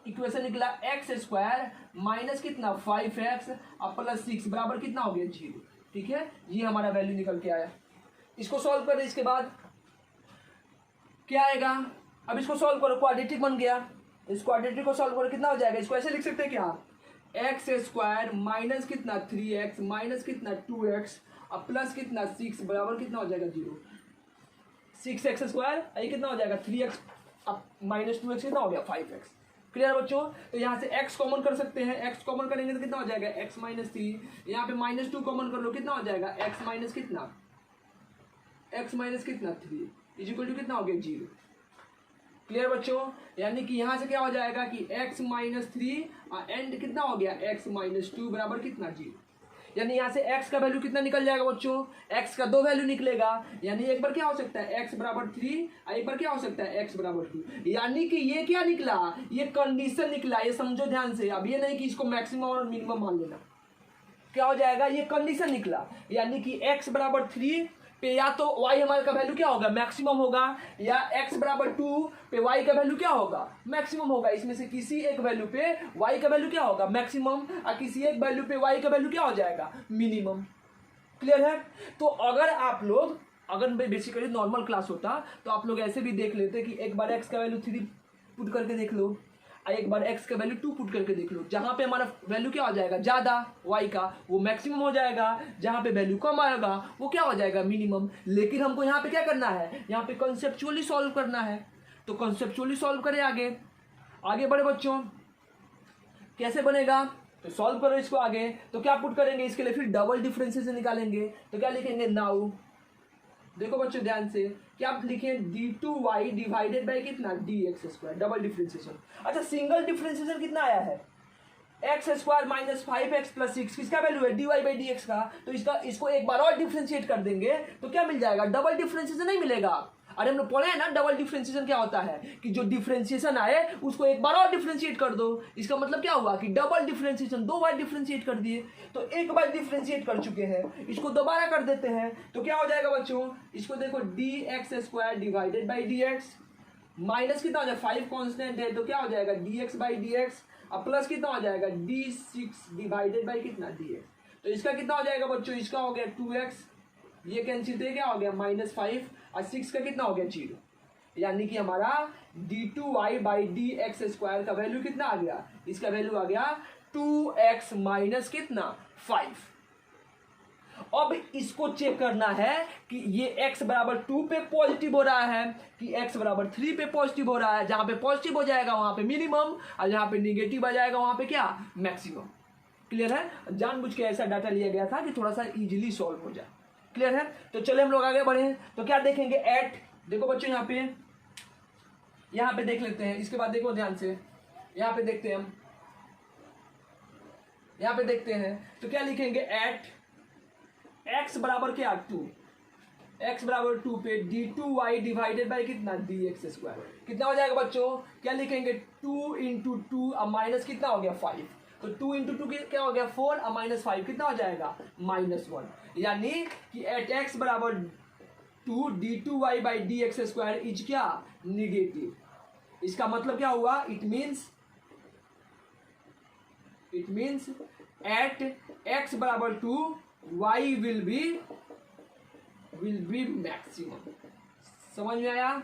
S1: इक्वेशन निकला एक्स स्क्वायर माइनस कितना 5x और प्लस 6 बराबर कितना हो गया 0, ठीक है, ये हमारा वैल्यू निकल के आया। इसको सॉल्व करें, इसके बाद क्या आएगा, अब इसको सॉल्व करो, क्वाड्रेटिक बन गया, इस क्वाड्रेटिक को सॉल्व करो कितना हो जाएगा, इसको ऐसे लिख सकते हैं क्या एक्स स्क्वायर माइनस कितना 3x माइनस कितना 2x और प्लस कितना 6 बराबर कितना हो जाएगा 0, 6x स्क्वायर ये कितना हो जाएगा 3x अब माइनस 2x कितना हो गया 5x। क्लियर बच्चों, तो यहाँ से x कॉमन कर सकते हैं, x कॉमन करेंगे तो कितना हो जाएगा x माइनस 3, यहाँ पे माइनस 2 कॉमन कर लो कितना हो जाएगा x माइनस कितना 3 इज इक्वल टू कितना हो गया 0। क्लियर बच्चों, यानी कि यहाँ से क्या हो जाएगा कि x माइनस 3 और एंड कितना हो गया x माइनस 2 बराबर कितना 0, यानी यहाँ से x का वैल्यू कितना निकल जाएगा बच्चों, x का 2 वैल्यू निकलेगा, यानी एक बार क्या हो सकता है x बराबर 3 और एक बार क्या हो सकता है x बराबर 2, यानी कि ये क्या निकला, ये कंडीशन निकला, ये समझो ध्यान से, अब ये नहीं कि इसको मैक्सिमम और मिनिमम मान लेना। क्या हो जाएगा, ये कंडीशन निकला, यानी कि x बराबर 3 पे या तो y हमारे का वैल्यू क्या होगा, मैक्सिमम होगा, या x बराबर 2 पे y का वैल्यू क्या होगा, मैक्सिमम होगा। इसमें से किसी एक वैल्यू पे y का वैल्यू क्या होगा, मैक्सिमम, और किसी एक वैल्यू पे y का वैल्यू क्या हो जाएगा, मिनिमम। क्लियर है। तो अगर आप लोग, अगर बेसिकली नॉर्मल क्लास होता तो आप लोग ऐसे भी देख लेते कि एक बार x का वैल्यू 3 पुट करके देख लो, और एक बार x का वैल्यू 2 पुट करके देख लो। जहां पे हमारा वैल्यू क्या हो जाएगा, ज़्यादा y का, वो मैक्सिमम हो जाएगा। जहां पे वैल्यू कम आएगा वो क्या हो जाएगा, मिनिमम। लेकिन हमको यहाँ पे क्या करना है, यहाँ पे कॉन्सेप्चुअली सॉल्व करना है। तो कॉन्सेप्चुअली सॉल्व करें, आगे बढ़े बच्चों। कैसे बनेगा, तो सॉल्व करो इसको आगे। तो क्या पुट करेंगे इसके लिए, फिर डबल डिफरेंशिएशन निकालेंगे। तो क्या लिखेंगे, नाउ देखो बच्चों ध्यान से, क्या आप लिखें d2y डिवाइडेड बाई कितना, dx², डबल डिफरेंशिएशन। अच्छा, सिंगल डिफरेंशिएशन कितना आया है, x² माइनस 5x प्लस 6, किसका वैल्यू है, dy बाई dx का। तो इसको एक बार और डिफरेंशिएट कर देंगे तो क्या मिल जाएगा, डबल डिफरेंशिएशन नहीं मिलेगा। अरे हम लोग पढ़े हैं ना, डबल डिफरेंशिएशन क्या होता है कि जो डिफरेंशिएशन आए उसको एक बार और डिफरेंशिएट कर दो। इसका मतलब क्या हुआ कि डबल डिफरेंशिएशन, 2 बार डिफरेंशिएट कर दिए। तो एक बार डिफरेंशिएट कर चुके हैं, इसको दोबारा कर देते हैं। तो क्या हो जाएगा बच्चों, इसको देखो dx² divided by dx, minus कितना हो जाएगा, 5 कांस्टेंट है तो क्या हो जाएगा dx बाई dx, अब प्लस कितना हो जाएगा d6 डिवाइडेड बाई कितना dx। तो इसका कितना हो जाएगा बच्चों, इसका हो गया 2x, ये कैंसिल थे, क्या हो गया -5, और 6 का कितना हो गया 0। यानी कि हमारा d2y बाई dx² का वैल्यू कितना आ गया, इसका वैल्यू आ गया 2x माइनस कितना 5। अब इसको चेक करना है कि ये x बराबर 2 पे पॉजिटिव हो रहा है कि x बराबर 3 पे पॉजिटिव हो रहा है। जहां पे पॉजिटिव हो जाएगा वहां पे मिनिमम, और जहां पे निगेटिव आ जाएगा वहां पे क्या, मैक्सिमम। क्लियर है। जानबूझ के ऐसा डाटा लिया गया था कि थोड़ा सा इजीली सॉल्व हो जाए। क्लियर है। तो चले हम लोग आगे बढ़े। तो क्या देखेंगे, एट, देखो बच्चों यहाँ पे देख लेते हैं। इसके बाद देखो ध्यान से, यहाँ पे देखते हैं हम, यहाँ पे देखते हैं। तो क्या लिखेंगे, एट x बराबर क्या 2, x बराबर 2 पे d2y डिवाइडेड बाई कितना dx², कितना हो जाएगा बच्चों, क्या लिखेंगे 2 इंटू 2, अब माइनस कितना हो गया 5। तो 2 इंटू 2 क्या हो गया 4, अब -5 कितना हो जाएगा -1। यानी कि एट x बराबर 2 d2y बाई dx² इज क्या, निगेटिव। इसका मतलब क्या हुआ, इट मीन्स एट x बराबर 2 y विल बी मैक्सिमम। समझ में आया,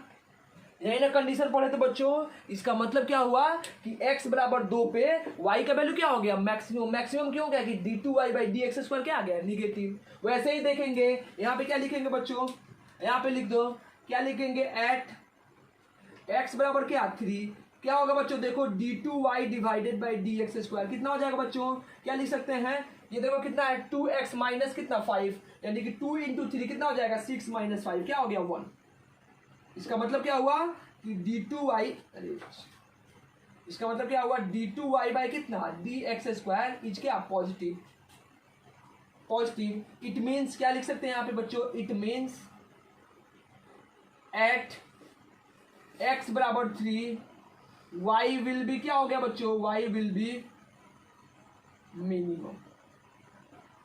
S1: यही ना कंडीशन पढ़े थे बच्चों। इसका मतलब क्या हुआ कि x बराबर 2 पे y का वैल्यू क्या हो गया, मैक्सिमम। मैक्सिमम क्यों गया कि d2y बाई dx² क्या आ गया, निगेटिव। वैसे ही देखेंगे, यहाँ पे क्या लिखेंगे बच्चों, यहाँ पे लिख दो, क्या लिखेंगे, एट x बराबर क्या 3, क्या होगा बच्चों, देखो d2y डिवाइडेड बाई dx², कितना हो जाएगा बच्चों, क्या लिख सकते हैं, ये देखो कितना है 2x माइनस कितना 5, यानी कि 2 इंटू 3 कितना हो जाएगा 6 माइनस 5, क्या हो गया 1। इसका मतलब क्या हुआ कि d2y, इसका मतलब क्या हुआ d2y बाई कितना dx² इज क्या, पॉजिटिव। इट मीन्स क्या लिख सकते हैं यहाँ पे बच्चों, इट मीन्स एट x बराबर 3 y विल बी क्या हो गया बच्चों, y विल बी मिनिमम।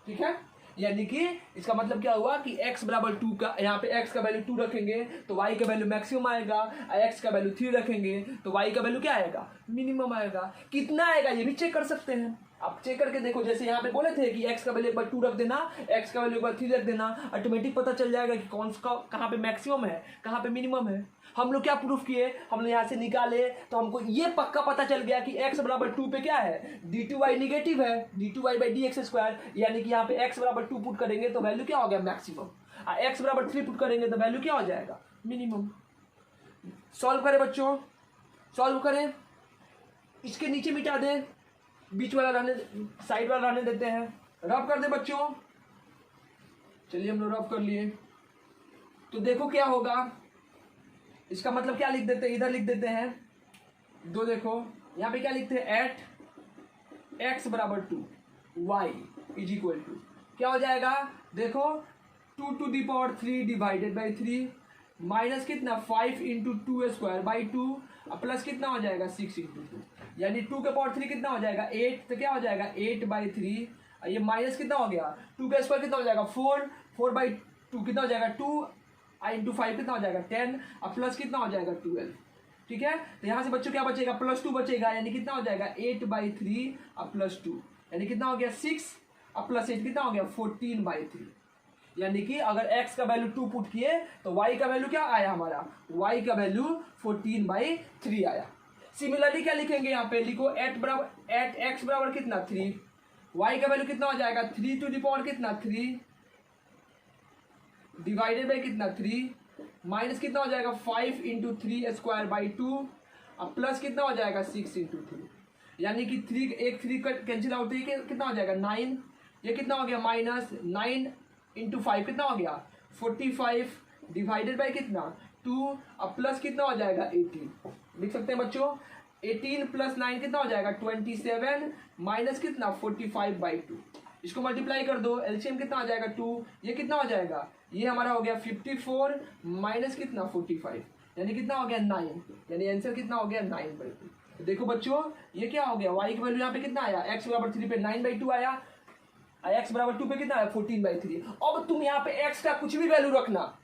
S1: ठीक है, यानी कि इसका मतलब क्या हुआ कि x बराबर 2 का, यहाँ पे x का वैल्यू 2 रखेंगे तो y का वैल्यू मैक्सिमम आएगा, x का वैल्यू 3 रखेंगे तो y का वैल्यू क्या आएगा, मिनिमम आएगा। कितना आएगा ये भी चेक कर सकते हैं, आप चेक करके देखो। जैसे यहाँ पे बोले थे कि x का वैल्यू एक बार 2 रख देना, x का वैल्यू एक बार 3 रख देना, ऑटोमेटिक पता चल जाएगा कि कौन सा कहाँ पे मैक्सिमम है, कहाँ पे मिनिमम है। हम लोग क्या प्रूफ किए, हमने यहाँ से निकाले तो हमको ये पक्का पता चल गया कि x बराबर 2 पे क्या है, d2y निगेटिव है, d2y बाई dx², यानी कि यहाँ पे x बराबर 2 पुट करेंगे तो वैल्यू क्या हो गया, मैक्सिमम। x बराबर 3 पुट करेंगे तो वैल्यू क्या हो जाएगा, मिनिमम। सॉल्व करें बच्चों, सॉल्व करें, इसके नीचे मिटा दें, बीच वाला रहने, साइड वाला रहने देते हैं, रब कर दे बच्चों। चलिए हम लोग रब कर लिए। तो देखो क्या होगा, इसका मतलब क्या लिख देते हैं, इधर लिख देते हैं दो, देखो यहाँ पे क्या लिखते हैं, एट x बराबर 2 y इज इक्वल टू क्या हो जाएगा, देखो 2 to the power 3 divided by 3 minus कितना 5 इंटू 2² बाई 2 प्लस कितना हो जाएगा 6 इंटू 2, यानी 2 के पावर 3 कितना हो जाएगा 8, तो क्या हो जाएगा 8 बाई 3 ये माइनस कितना हो गया 2 का स्क्वायर कितना हो जाएगा 4, 4/2 कितना हो जाएगा 2 इंटू 5 कितना हो जाएगा 10 और प्लस कितना हो जाएगा 12। ठीक है, तो यहाँ से बच्चों क्या बचेगा +2 बचेगा, यानी कितना हो जाएगा 8/3 और +2 यानी कितना हो गया 6 और +8 कितना हो गया 14/3। यानी कि अगर x का वैल्यू 2 पुट किए तो y का वैल्यू क्या आया हमारा, y का वैल्यू 14/3 आया। सिमिलरली क्या लिखेंगे यहाँ पे, लिखो एट x बराबर कितना 3, y का वैल्यू कितना हो जाएगा 3 टू द पावर कितना 3 डिवाइडेड बाई कितना 3 माइनस कितना हो जाएगा 5 इंटू 3²/2 और प्लस कितना हो जाएगा 6 इंटू 3, यानी कि 3 कैंसिल आउट है कितना हो जाएगा 9, ये कितना हो गया -9 इंटू 5 कितना हो गया 45 डिवाइडेड बाई कितना 2 और प्लस कितना हो जाएगा 18। लिख सकते हैं बच्चों 18 + 9 कितना हो जाएगा 27 माइनस कितना 45/2, इसको मल्टीप्लाई कर दो, एलसीएम कितना आ जाएगा 2, ये कितना हो जाएगा, ये हमारा हो गया 54 माइनस कितना 45 यानी कितना हो गया 9, यानी आंसर कितना हो गया 9/2। देखो बच्चों ये क्या हो गया, y की वैल्यू यहाँ पे कितना आया, x बराबर 3 पे 9/2 आया, x बराबर 2 पे कितना आया 14/3। अब तुम यहाँ पे x का कुछ भी वैल्यू रखना,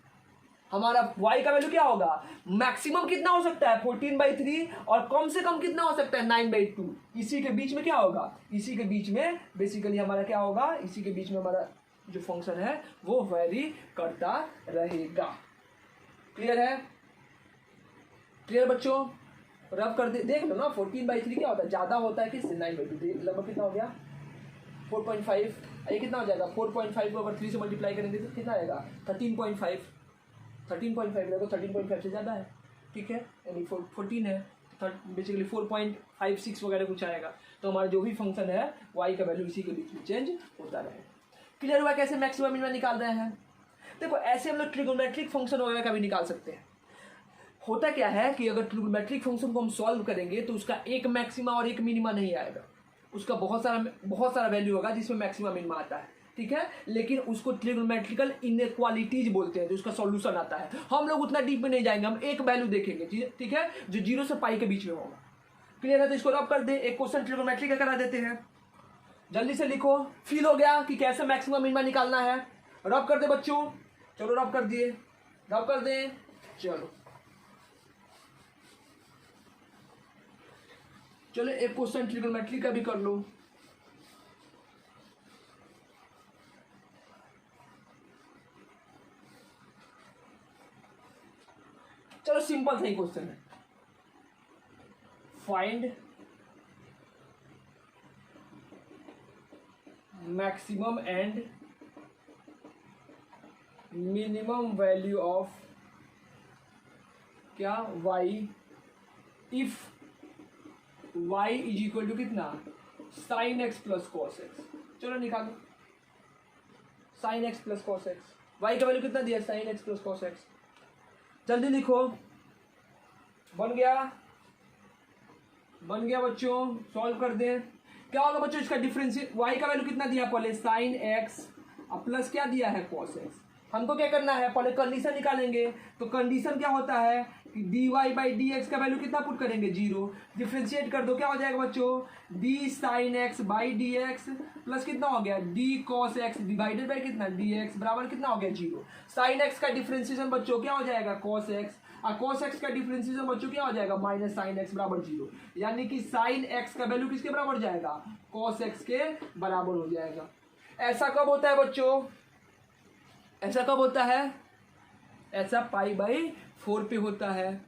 S1: हमारा y का वैल्यू क्या होगा, मैक्सिमम कितना हो सकता है 14/3 और कम से कम कितना हो सकता है 9/2। इसी के बीच में क्या होगा, इसी के बीच में बेसिकली हमारा क्या होगा, इसी के बीच में हमारा जो फंक्शन है वो वेरी करता रहेगा। क्लियर है, क्लियर बच्चों, रब कर दे, देख लो ना 14/3 क्या होता है, ज्यादा होता है कि 9/2, लगभग कितना हो गया 4.5, ये कितना हो जाएगा 4.5 को अगर 3 से मल्टीप्लाई करेंगे तो कितना आएगा 13.5 देखो 13.5 से ज़्यादा है। ठीक है, यानी 14 है, बेसिकली 4.56 वगैरह कुछ आएगा। तो हमारा जो भी फंक्शन है y का वैल्यू इसी के बीच में चेंज होता रहेगा। क्लियर हुआ कैसे मैक्सिमम मिनिमम निकाल रहे हैं। देखो ऐसे हम लोग ट्रिगोनोमेट्रिक फंक्शन वगैरह का भी निकाल सकते हैं। होता क्या है कि अगर ट्रिगोनोमेट्रिक फंक्शन को हम सॉल्व करेंगे तो उसका एक मैक्सिमा और एक मिनिमा नहीं आएगा, उसका बहुत सारा वैल्यू होगा जिसमें मैक्सिमा मिनिमा आता है। ठीक है, लेकिन उसको ट्रिगोनोमेट्रिकल इनइक्वालिटीज बोलते हैं, जो उसका सॉल्यूशन आता है। हम लोग उतना डीप में नहीं जाएंगे, हम एक वैल्यू देखेंगे, ठीक है, जो 0 से पाई के बीच में होगा। क्लियर है, तो इसको रब कर दे, एक क्वेश्चन ट्रिगोनोमेट्री का करा देते हैं, जल्दी से लिखो। फील हो गया कि कैसे मैक्सिमम मिनिमा निकालना है, रब कर दे बच्चों, चलो रब कर दिए, रब कर दे, चलो एक क्वेश्चन ट्रिगोनोमेट्री का भी कर लो। चलो सिंपल सही क्वेश्चन है, find maximum and minimum value of क्या y if y is equal to कितना sin x plus cos x। चलो निकालो sin x plus cos x, y का वैल्यू कितना दिया sin x plus cos x, जल्दी लिखो। बन गया बच्चों, सॉल्व कर दें। क्या होगा बच्चों, इसका डिफरेंस y का वैल्यू कितना दिया पहले sin x और प्लस क्या दिया है cos x। हमको क्या करना है, पहले कंडीशन निकालेंगे। तो कंडीशन क्या होता है कि dy/dx का वैल्यू कितना पुट करेंगे 0, डिफ्रेंशिएट कर दो, क्या हो जाएगा बच्चों d sin x/dx प्लस कितना हो गया d cos x divided by कितना dx बराबर कितना हो गया 0। sin x का डिफ्रेंशिएशन बच्चों क्या हो जाएगा cos x और cos x का डिफ्रेंशिएशन बच्चों क्या हो जाएगा माइनस sin x बराबर 0, यानी कि sin x का वैल्यू किसके बराबर जाएगा cos x के बराबर हो जाएगा। ऐसा कब होता है बच्चों, ऐसा कब होता है, ऐसा π/4 पे होता है,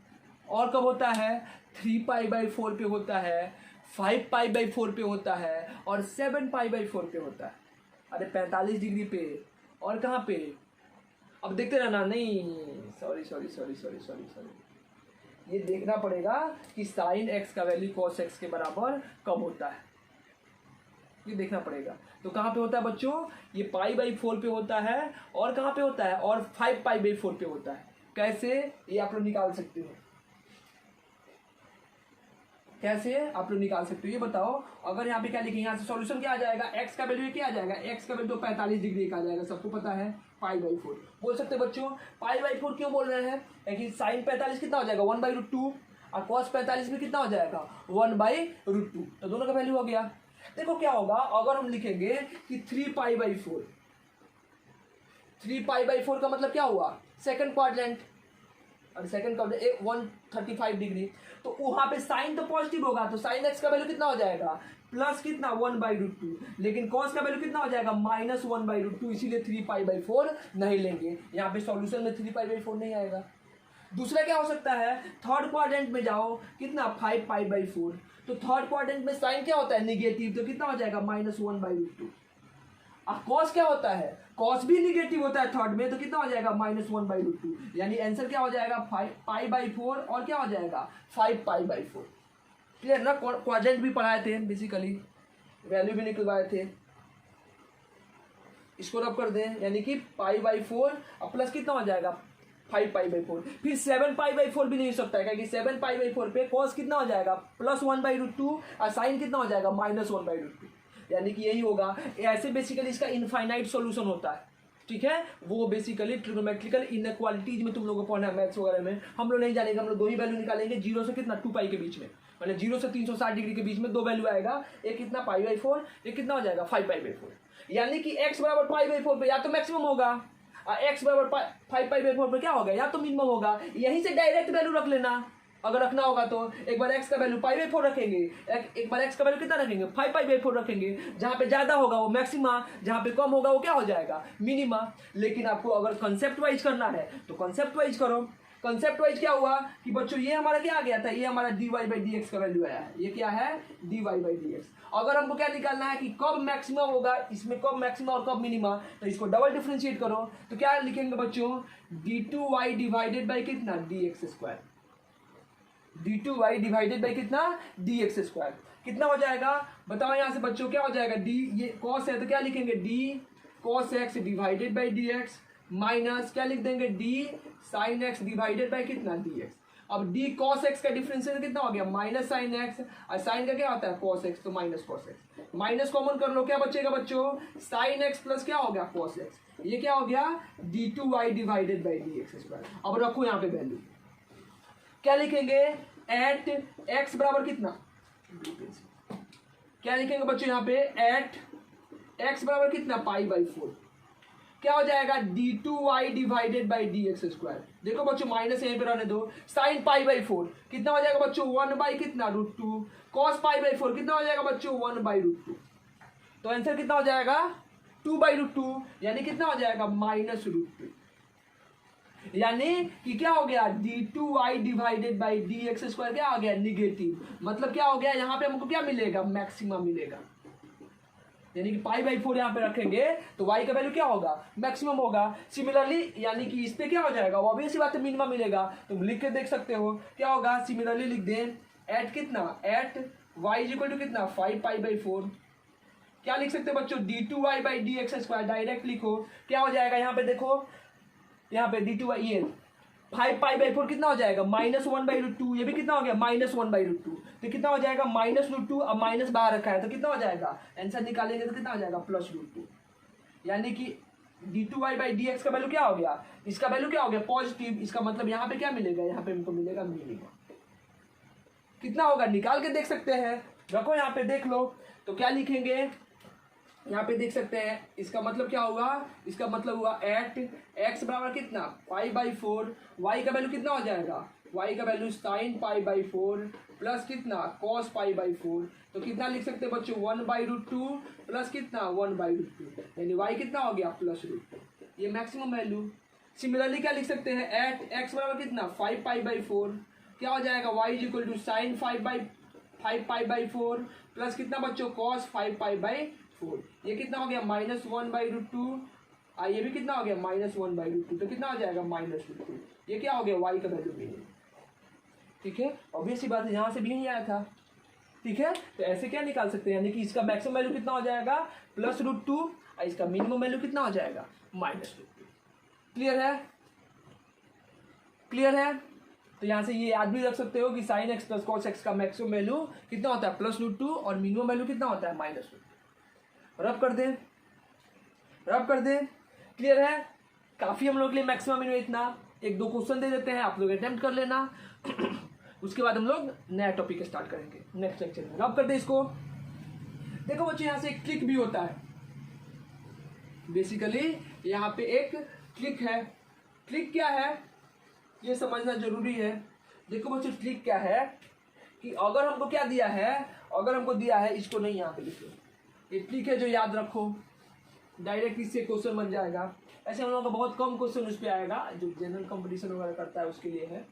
S1: और कब होता है 3π/4 पे होता है, 5π/4 पे होता है और 7π/4 पे होता है। अरे 45 डिग्री पे और कहाँ पे, अब देखते रहना, नहीं सॉरी ये देखना पड़ेगा कि sin x का वैल्यू cos x के बराबर कब होता है, ये देखना पड़ेगा। तो कहाँ पे होता है बच्चों, ये π/4 पे होता है और कहाँ पे होता है, और 5π/4 पे होता है। कैसे, ये आप लोग निकाल सकते हो, कैसे आप लोग निकाल सकते हो ये बताओ। अगर यहाँ पे क्या लिखेंगे, यहाँ से सॉल्यूशन क्या आ जाएगा, x का वैल्यू क्या आ जाएगा, x का वैल्यू तो 45 डिग्री का आ जाएगा, सबको पता है π/4 बोल सकते बच्चों। π/4 क्यों बोल रहे हैं, क्योंकि sin 45 कितना हो जाएगा 1/√2 और cos 45 में कितना हो जाएगा 1/√2, तो दोनों का वैल्यू हो गया। देखो क्या होगा अगर हम लिखेंगे कि 3π/4, 3π/4 का मतलब क्या हुआ, सेकंड क्वाड्रेंट, और सेकंड क्वाड्रेंट 135 डिग्री, तो वहां पे साइन तो पॉजिटिव होगा, तो साइन एक्स का वैल्यू कितना हो जाएगा, प्लस कितना 1/√2, लेकिन कॉस का वैल्यू कितना हो जाएगा, -1/√2, इसीलिए 3π/4 नहीं लेंगे, यहाँ पे सॉल्यूशन में 3π/4 नहीं आएगा। दूसरा क्या हो सकता है, थर्ड क्वाड्रेंट में जाओ, कितना 5π/4, तो थर्ड क्वाड्रेंट में साइन क्या होता है, निगेटिव, तो कितना हो जाएगा -1/√2। अब कॉस क्या होता है, कॉस भी निगेटिव होता है थर्ड में, तो कितना हो जाएगा -1/√2, यानी आंसर क्या हो जाएगा 5π/4 और क्या हो जाएगा 5π/4। क्लियर ना, क्वाड्रेंट भी पढ़ाए थे बेसिकली, वैल्यू भी निकलवाए थे, इसको रब कर दें, यानी कि π/4 और प्लस कितना हो जाएगा 5π/4, फिर 7π/4 भी नहीं हो सकता है, क्योंकि 7π/4 पे कॉस कितना हो जाएगा +1/√2 और साइन कितना हो जाएगा -1/√2, यानी कि यही होगा। ऐसे बेसिकली इसका इनफाइनाइट सॉल्यूशन होता है, ठीक है, वो बेसिकली ट्रिग्नोमेट्रिकल इनइक्वालिटीज में तुम लोगों को पढ़ना है मैथ्स वगैरह में, हम लोग नहीं जानेंगे, हम लोग दो ही वैल्यू निकालेंगे, 0 से कितना 2π के बीच में, मतलब 0 से 360 डिग्री के बीच में दो वैल्यू आएगा, एक कितना π/4, एक कितना हो जाएगा 5π/4, यानी कि x बराबर π/4 पे या तो मैक्सिमम होगा और x बराबर 5π/4 पे क्या होगा, या तो मिनिमम होगा, यहीं से डायरेक्ट वैल्यू रख लेना अगर रखना होगा तो। एक बार x का वैल्यू π/4 रखेंगे, एक बार x का वैल्यू कितना रखेंगे 5π/4 रखेंगे, जहां पे ज्यादा होगा वो मैक्सिमा, जहां पे कम होगा वो क्या हो जाएगा मिनिमा। लेकिन आपको अगर कंसेप्ट वाइज करना है तो कंसेप्ट वाइज करो। कंसेप्ट वाइज क्या हुआ कि बच्चों ये हमारा क्या आ गया था, ये हमारा dy/dx का वैल्यू आया है, ये क्या है dy/dx। अगर हमको क्या निकालना है कि कब मैक्सिमम होगा, इसमें कब मैक्सिमम और कब मिनिमा, तो इसको डबल डिफरेंशिएट करो, तो क्या लिखेंगे बच्चों d2y डिवाइडेड बाई कितना dx², d2y डिवाइडेड बाई कितना dx², कितना हो जाएगा बताओ यहाँ से बच्चों, क्या हो जाएगा d, ये cos है तो क्या लिखेंगे d cos x divided by dx minus क्या लिख देंगे d sin x divided by कितना dx। अब d cos x का डिफरेंशियल कितना हो गया -sin x, और sin का क्या होता है cos x, तो -cos x, माइनस कॉमन कर लो, क्या बचेगा बच्चों sin x प्लस क्या हो गया cos x, ये क्या हो गया d2y डिवाइडेड बाई dx²। अब रखो यहाँ पे वैल्यू, क्या लिखेंगे एट x बराबर कितना, क्या लिखेंगे बच्चों यहाँ पे एट x बराबर कितना π/4, क्या हो जाएगा d2y डिवाइडेड बाई dx²। देखो बच्चों माइनस यहीं पे रहने दो, sin π/4 कितना हो जाएगा बच्चों 1 कितना √2, cos π/4 कितना हो जाएगा बच्चों 1/√2, तो आंसर कितना हो जाएगा 2/√2, यानी कितना हो जाएगा -√2, यानी कि क्या हो गया d2y डिवाइडेड बाई dx² क्या हो गया निगेटिव, मतलब क्या हो गया यहाँ पे हमको क्या मिलेगा मैक्सिमम मिलेगा, यानी कि π/4 यहाँ पे रखेंगे तो y का वैल्यू क्या होगा मैक्सिमम होगा। सिमिलरली यानी कि इस पे क्या हो जाएगा वो भी इसी बात मिनिमम मिलेगा, तुम लिख के देख सकते हो क्या होगा। सिमिलरली लिख दें एट कितना एट y इक्वल टू कितना 5π/4, क्या लिख सकते हो बच्चों d2y बाई dx², डायरेक्ट लिखो क्या हो जाएगा यहाँ पे देखो, यहाँ पे d2y ये 5π/4 कितना हो जाएगा -1/√2, ये भी कितना हो गया -1/√2, तो कितना हो जाएगा -√2, अब माइनस बाहर रखा है तो कितना हो जाएगा आंसर निकालेंगे तो कितना हो जाएगा +√2, यानी कि d2y बाई dx का वैल्यू क्या हो गया, इसका वैल्यू क्या हो गया पॉजिटिव, इसका मतलब यहाँ पे क्या मिलेगा, यहाँ पे हमको मिलेगा मिनिमम, कितना होगा निकाल के देख सकते हैं, रखो यहाँ पे देख लो, तो क्या लिखेंगे यहाँ पे देख सकते हैं, इसका मतलब क्या होगा, इसका मतलब हुआ एट x बराबर कितना 5/4, y का वैल्यू कितना हो जाएगा, y का वैल्यू sin π/4 प्लस कितना cos π/4, तो कितना लिख सकते हैं बच्चों 1/√2 प्लस कितना 1/√2, यानी y कितना हो गया +√2, ये मैक्सिमम वैल्यू। सिमिलरली क्या लिख सकते हैं एट x बराबर कितना 5π/4, क्या हो जाएगा y equal to sin 5π/4 plus कितना बच्चों cos 5π/4, ये कितना हो गया -1/√2, ये भी कितना हो गया -1/√2, तो कितना हो जाएगा -√2, ये क्या हो गया y का वैल्यू मिलेगा, ठीक है। ऑब्वियस सी बात है यहाँ से भी नहीं आया था, ठीक है, तो ऐसे क्या निकाल सकते हैं, यानी कि इसका मैक्सिमम वैल्यू कितना हो जाएगा +√2 और इसका मिनिमम वैल्यू कितना हो जाएगा -√2। क्लियर है, क्लियर है, तो यहाँ से ये याद भी रख सकते हो कि sin x plus cos x का मैक्सिमम वैल्यू कितना होता है +√2 और मिनिमम वैल्यू कितना होता है -√2। रब कर दें, रब कर दें, क्लियर है। काफ़ी हम लोग के लिए मैक्सिमम इनमें इतना, एक दो क्वेश्चन दे देते हैं, आप लोग अटेम्प्ट कर लेना उसके बाद हम लोग नया टॉपिक स्टार्ट करेंगे नेक्स्ट लेक्चर में। रब कर दें इसको, देखो बच्चों यहाँ से एक क्लिक भी होता है, बेसिकली यहाँ पे एक क्लिक है। क्लिक क्या है ये समझना जरूरी है। देखो बच्चों क्लिक क्या है कि अगर हमको क्या दिया है, अगर हमको दिया है, इसको नहीं यहाँ पे लिखो, ये क्लिक है जो याद रखो, डायरेक्ट इससे क्वेश्चन बन जाएगा। ऐसे हम लोगों का बहुत कम क्वेश्चन उस पर आएगा, जो जनरल कंपटीशन वगैरह करता है उसके लिए है।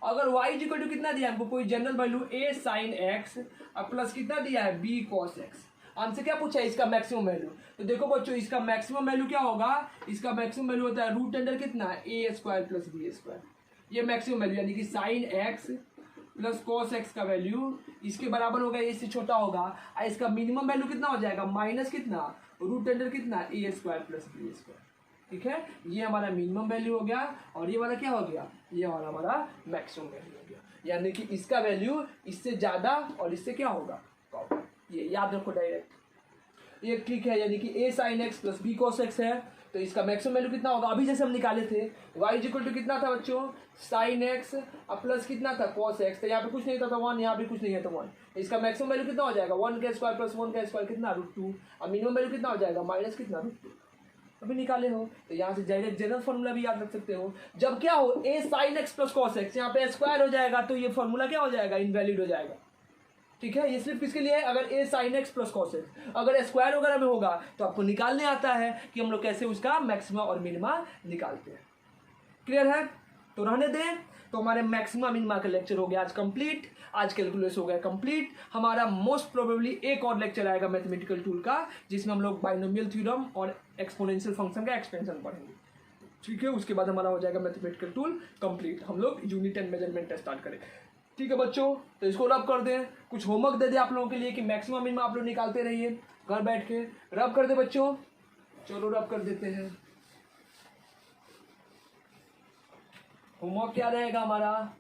S1: अगर y इक्वल टू कितना दिया हमको, कोई general value a sin x और प्लस कितना दिया है b cos x, हमसे क्या पूछा है इसका मैक्सिमम वैल्यू। तो देखो बच्चों इसका मैक्सिमम वैल्यू क्या होगा, इसका मैक्सिमम वैल्यू होता है रूट अंडर कितना a square plus b square, ये मैक्सिमम वैल्यू यानी कि sin x plus cos x का वैल्यू इसके बराबर होगा, इससे छोटा होगा। और इसका मिनिमम वैल्यू कितना हो जाएगा, माइनस कितना रूट अंडर कितना a square plus b square. ठीक है, ये हमारा मिनिमम वैल्यू हो गया और ये वाला क्या हो गया, ये वाला हमारा मैक्सिमम वैल्यू हो गया। यानी कि इसका वैल्यू इससे ज़्यादा और इससे क्या होगा कम, ये याद रखो डायरेक्ट। ये क्लिक है यानी कि a sin x plus b cos x है, तो इसका मैक्सिमम वैल्यू कितना होगा, अभी जैसे हम निकाले थे y इक्वल टू कितना था बच्चों sin x और प्लस कितना था cos x, तो यहाँ पे कुछ नहीं था तो 1, यहाँ भी कुछ नहीं है तो 1। इसका मैक्सिमम वैल्यू कितना हो जाएगा 1 का स्क्वायर प्लस 1 का स्क्वायर कितना √2 और मिनिमम वैल्यू कितना हो जाएगा माइनस कितना √2। अभी निकाले हो तो यहाँ से डायरेक्ट जनरल फॉर्मूला भी याद रख सकते हो। जब क्या हो a sin x plus cos x, यहाँ पे स्क्वायर हो जाएगा तो ये फॉर्मूला क्या हो जाएगा, इनवैलिड हो जाएगा। ठीक है, ये सिर्फ किसके लिए है, अगर a sin x plus cos x, अगर स्क्वायर वगैरह में होगा तो आपको निकालने आता है कि हम लोग कैसे उसका मैक्सिमा और मिनिमा निकालते हैं। क्लियर है, तो रहने दें। तो हमारे मैक्सिमा मिनिमा का लेक्चर हो गया आज कंप्लीट, आज कैलकुलस हो गया कंप्लीट। हमारा मोस्ट प्रोबेबली एक और लेक्चर आएगा मैथमेटिकल टूल का, जिसमें हम लोग बाइनोमियल थ्योरम और एक्सपोनेंशियल फंक्शन का एक्सपेंशन पढ़ेंगे। ठीक है, उसके बाद हमारा हो जाएगा मैथमेटिकल टूल कंप्लीट, हम लोग यूनिट एंड मेजरमेंट स्टार्ट करेंगे। ठीक है बच्चों, तो इसको रब कर दें, कुछ होमवर्क दे दे आप लोगों के लिए कि मैक्सिमम मिनिमम आप लोग निकालते रहिए घर बैठ के। रब कर दे बच्चों, चलो रब कर देते हैं। होमवर्क क्या रहेगा हमारा,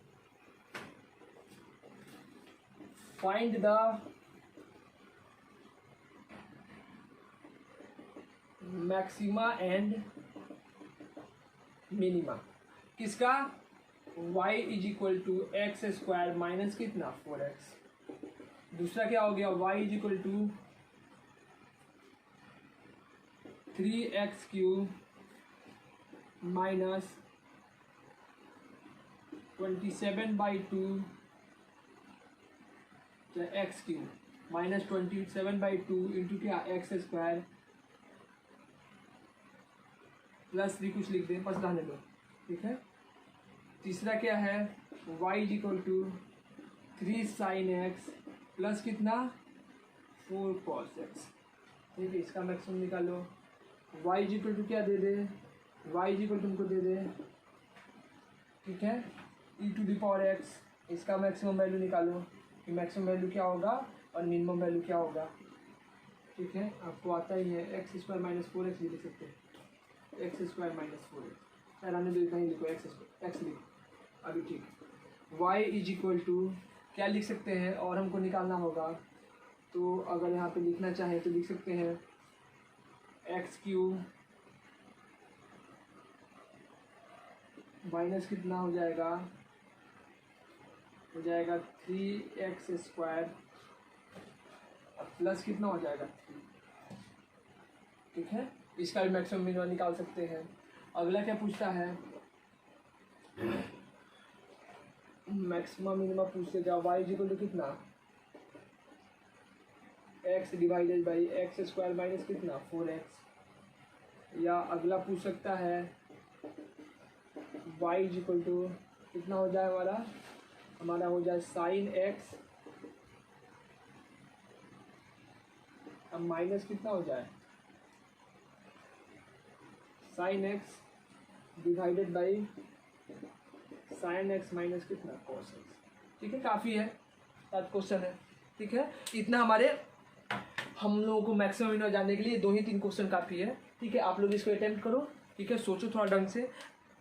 S1: find the maxima and minima किसका, y is equal to x square minus कितना 4x। दूसरा क्या हो गया, y is equal to 3x cube minus 27/2 x cube minus 27/2 into क्या एक्स स्क्वायर प्लस 3 कुछ लिख दें, बस रहने दो। ठीक है, तीसरा क्या है, y is equal to 3 sin x plus कितना 4 cos x। ठीक है, इसका मैक्सिमम निकालो। y इज इक्वल टू क्या दे दे, y इज इक्वल तुमको दे दे, ठीक है, e⁻x। इसका मैक्सिमम वैल्यू निकालो कि मैक्सिमम वैल्यू क्या होगा और मिनिमम वैल्यू क्या होगा। ठीक है, आपको आता ही है, एक्स स्क्वायर माइनस 4x भी लिख सकते हैं, एक्स स्क्वायर माइनस 4x, रहने दो इतना ही लिखो, एक्स लिखो अभी। ठीक है, y इज इक्वल टू क्या लिख सकते हैं, और हमको निकालना होगा तो अगर यहाँ पे लिखना चाहें तो लिख सकते हैं एक्स क्यूब माइनस कितना हो जाएगा 3x स्क्वायर प्लस कितना हो जाएगा 3। ठीक है, इसका भी मैक्सिमम मिनिमम निकाल सकते हैं। अगला क्या पूछता है, मैक्सिमम मिनिमम पूछ लेगा, y इज इक्वल टू कितना x divided by x square minus कितना 4x। या अगला पूछ सकता है y इज इक्वल टू कितना हो जाए, हमारा हो जाए sin x अब माइनस कितना हो जाए sin x divided by sin x minus कितना cos x। ठीक है, काफ़ी है, 7 क्वेश्चन है। ठीक है, इतना हमारे हम लोगों को मैक्सिमम मिनिमम जानने के लिए 2 ही 3 क्वेश्चन काफ़ी है। ठीक है, आप लोग इसको अटेम्प्ट करो। ठीक है, सोचो थोड़ा ढंग से।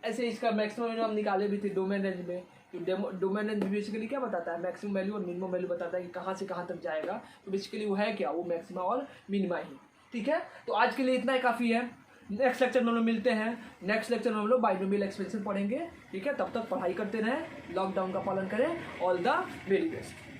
S1: ऐसे इसका मैक्सिमम मिनिमम निकाले भी थे डोमेन रेंज में, तो डोमेन रेंज बेसिकली क्या बताता है, मैक्सिमम वैल्यू और मिनिमम वैल्यू बताता है कि कहाँ से कहाँ तक जाएगा। तो बेसिकली वो है क्या, वो मैक्सिमा और मिनिमा ही। ठीक है, तो आज के लिए इतना ही काफ़ी है। नेक्स्ट लेक्चर में हम लोग मिलते हैं, नेक्स्ट लेक्चर में हम लोग बाइनोमियल एक्सपेंशन पढ़ेंगे। ठीक है, तब तक पढ़ाई करते रहें, लॉकडाउन का पालन करें। All the very best.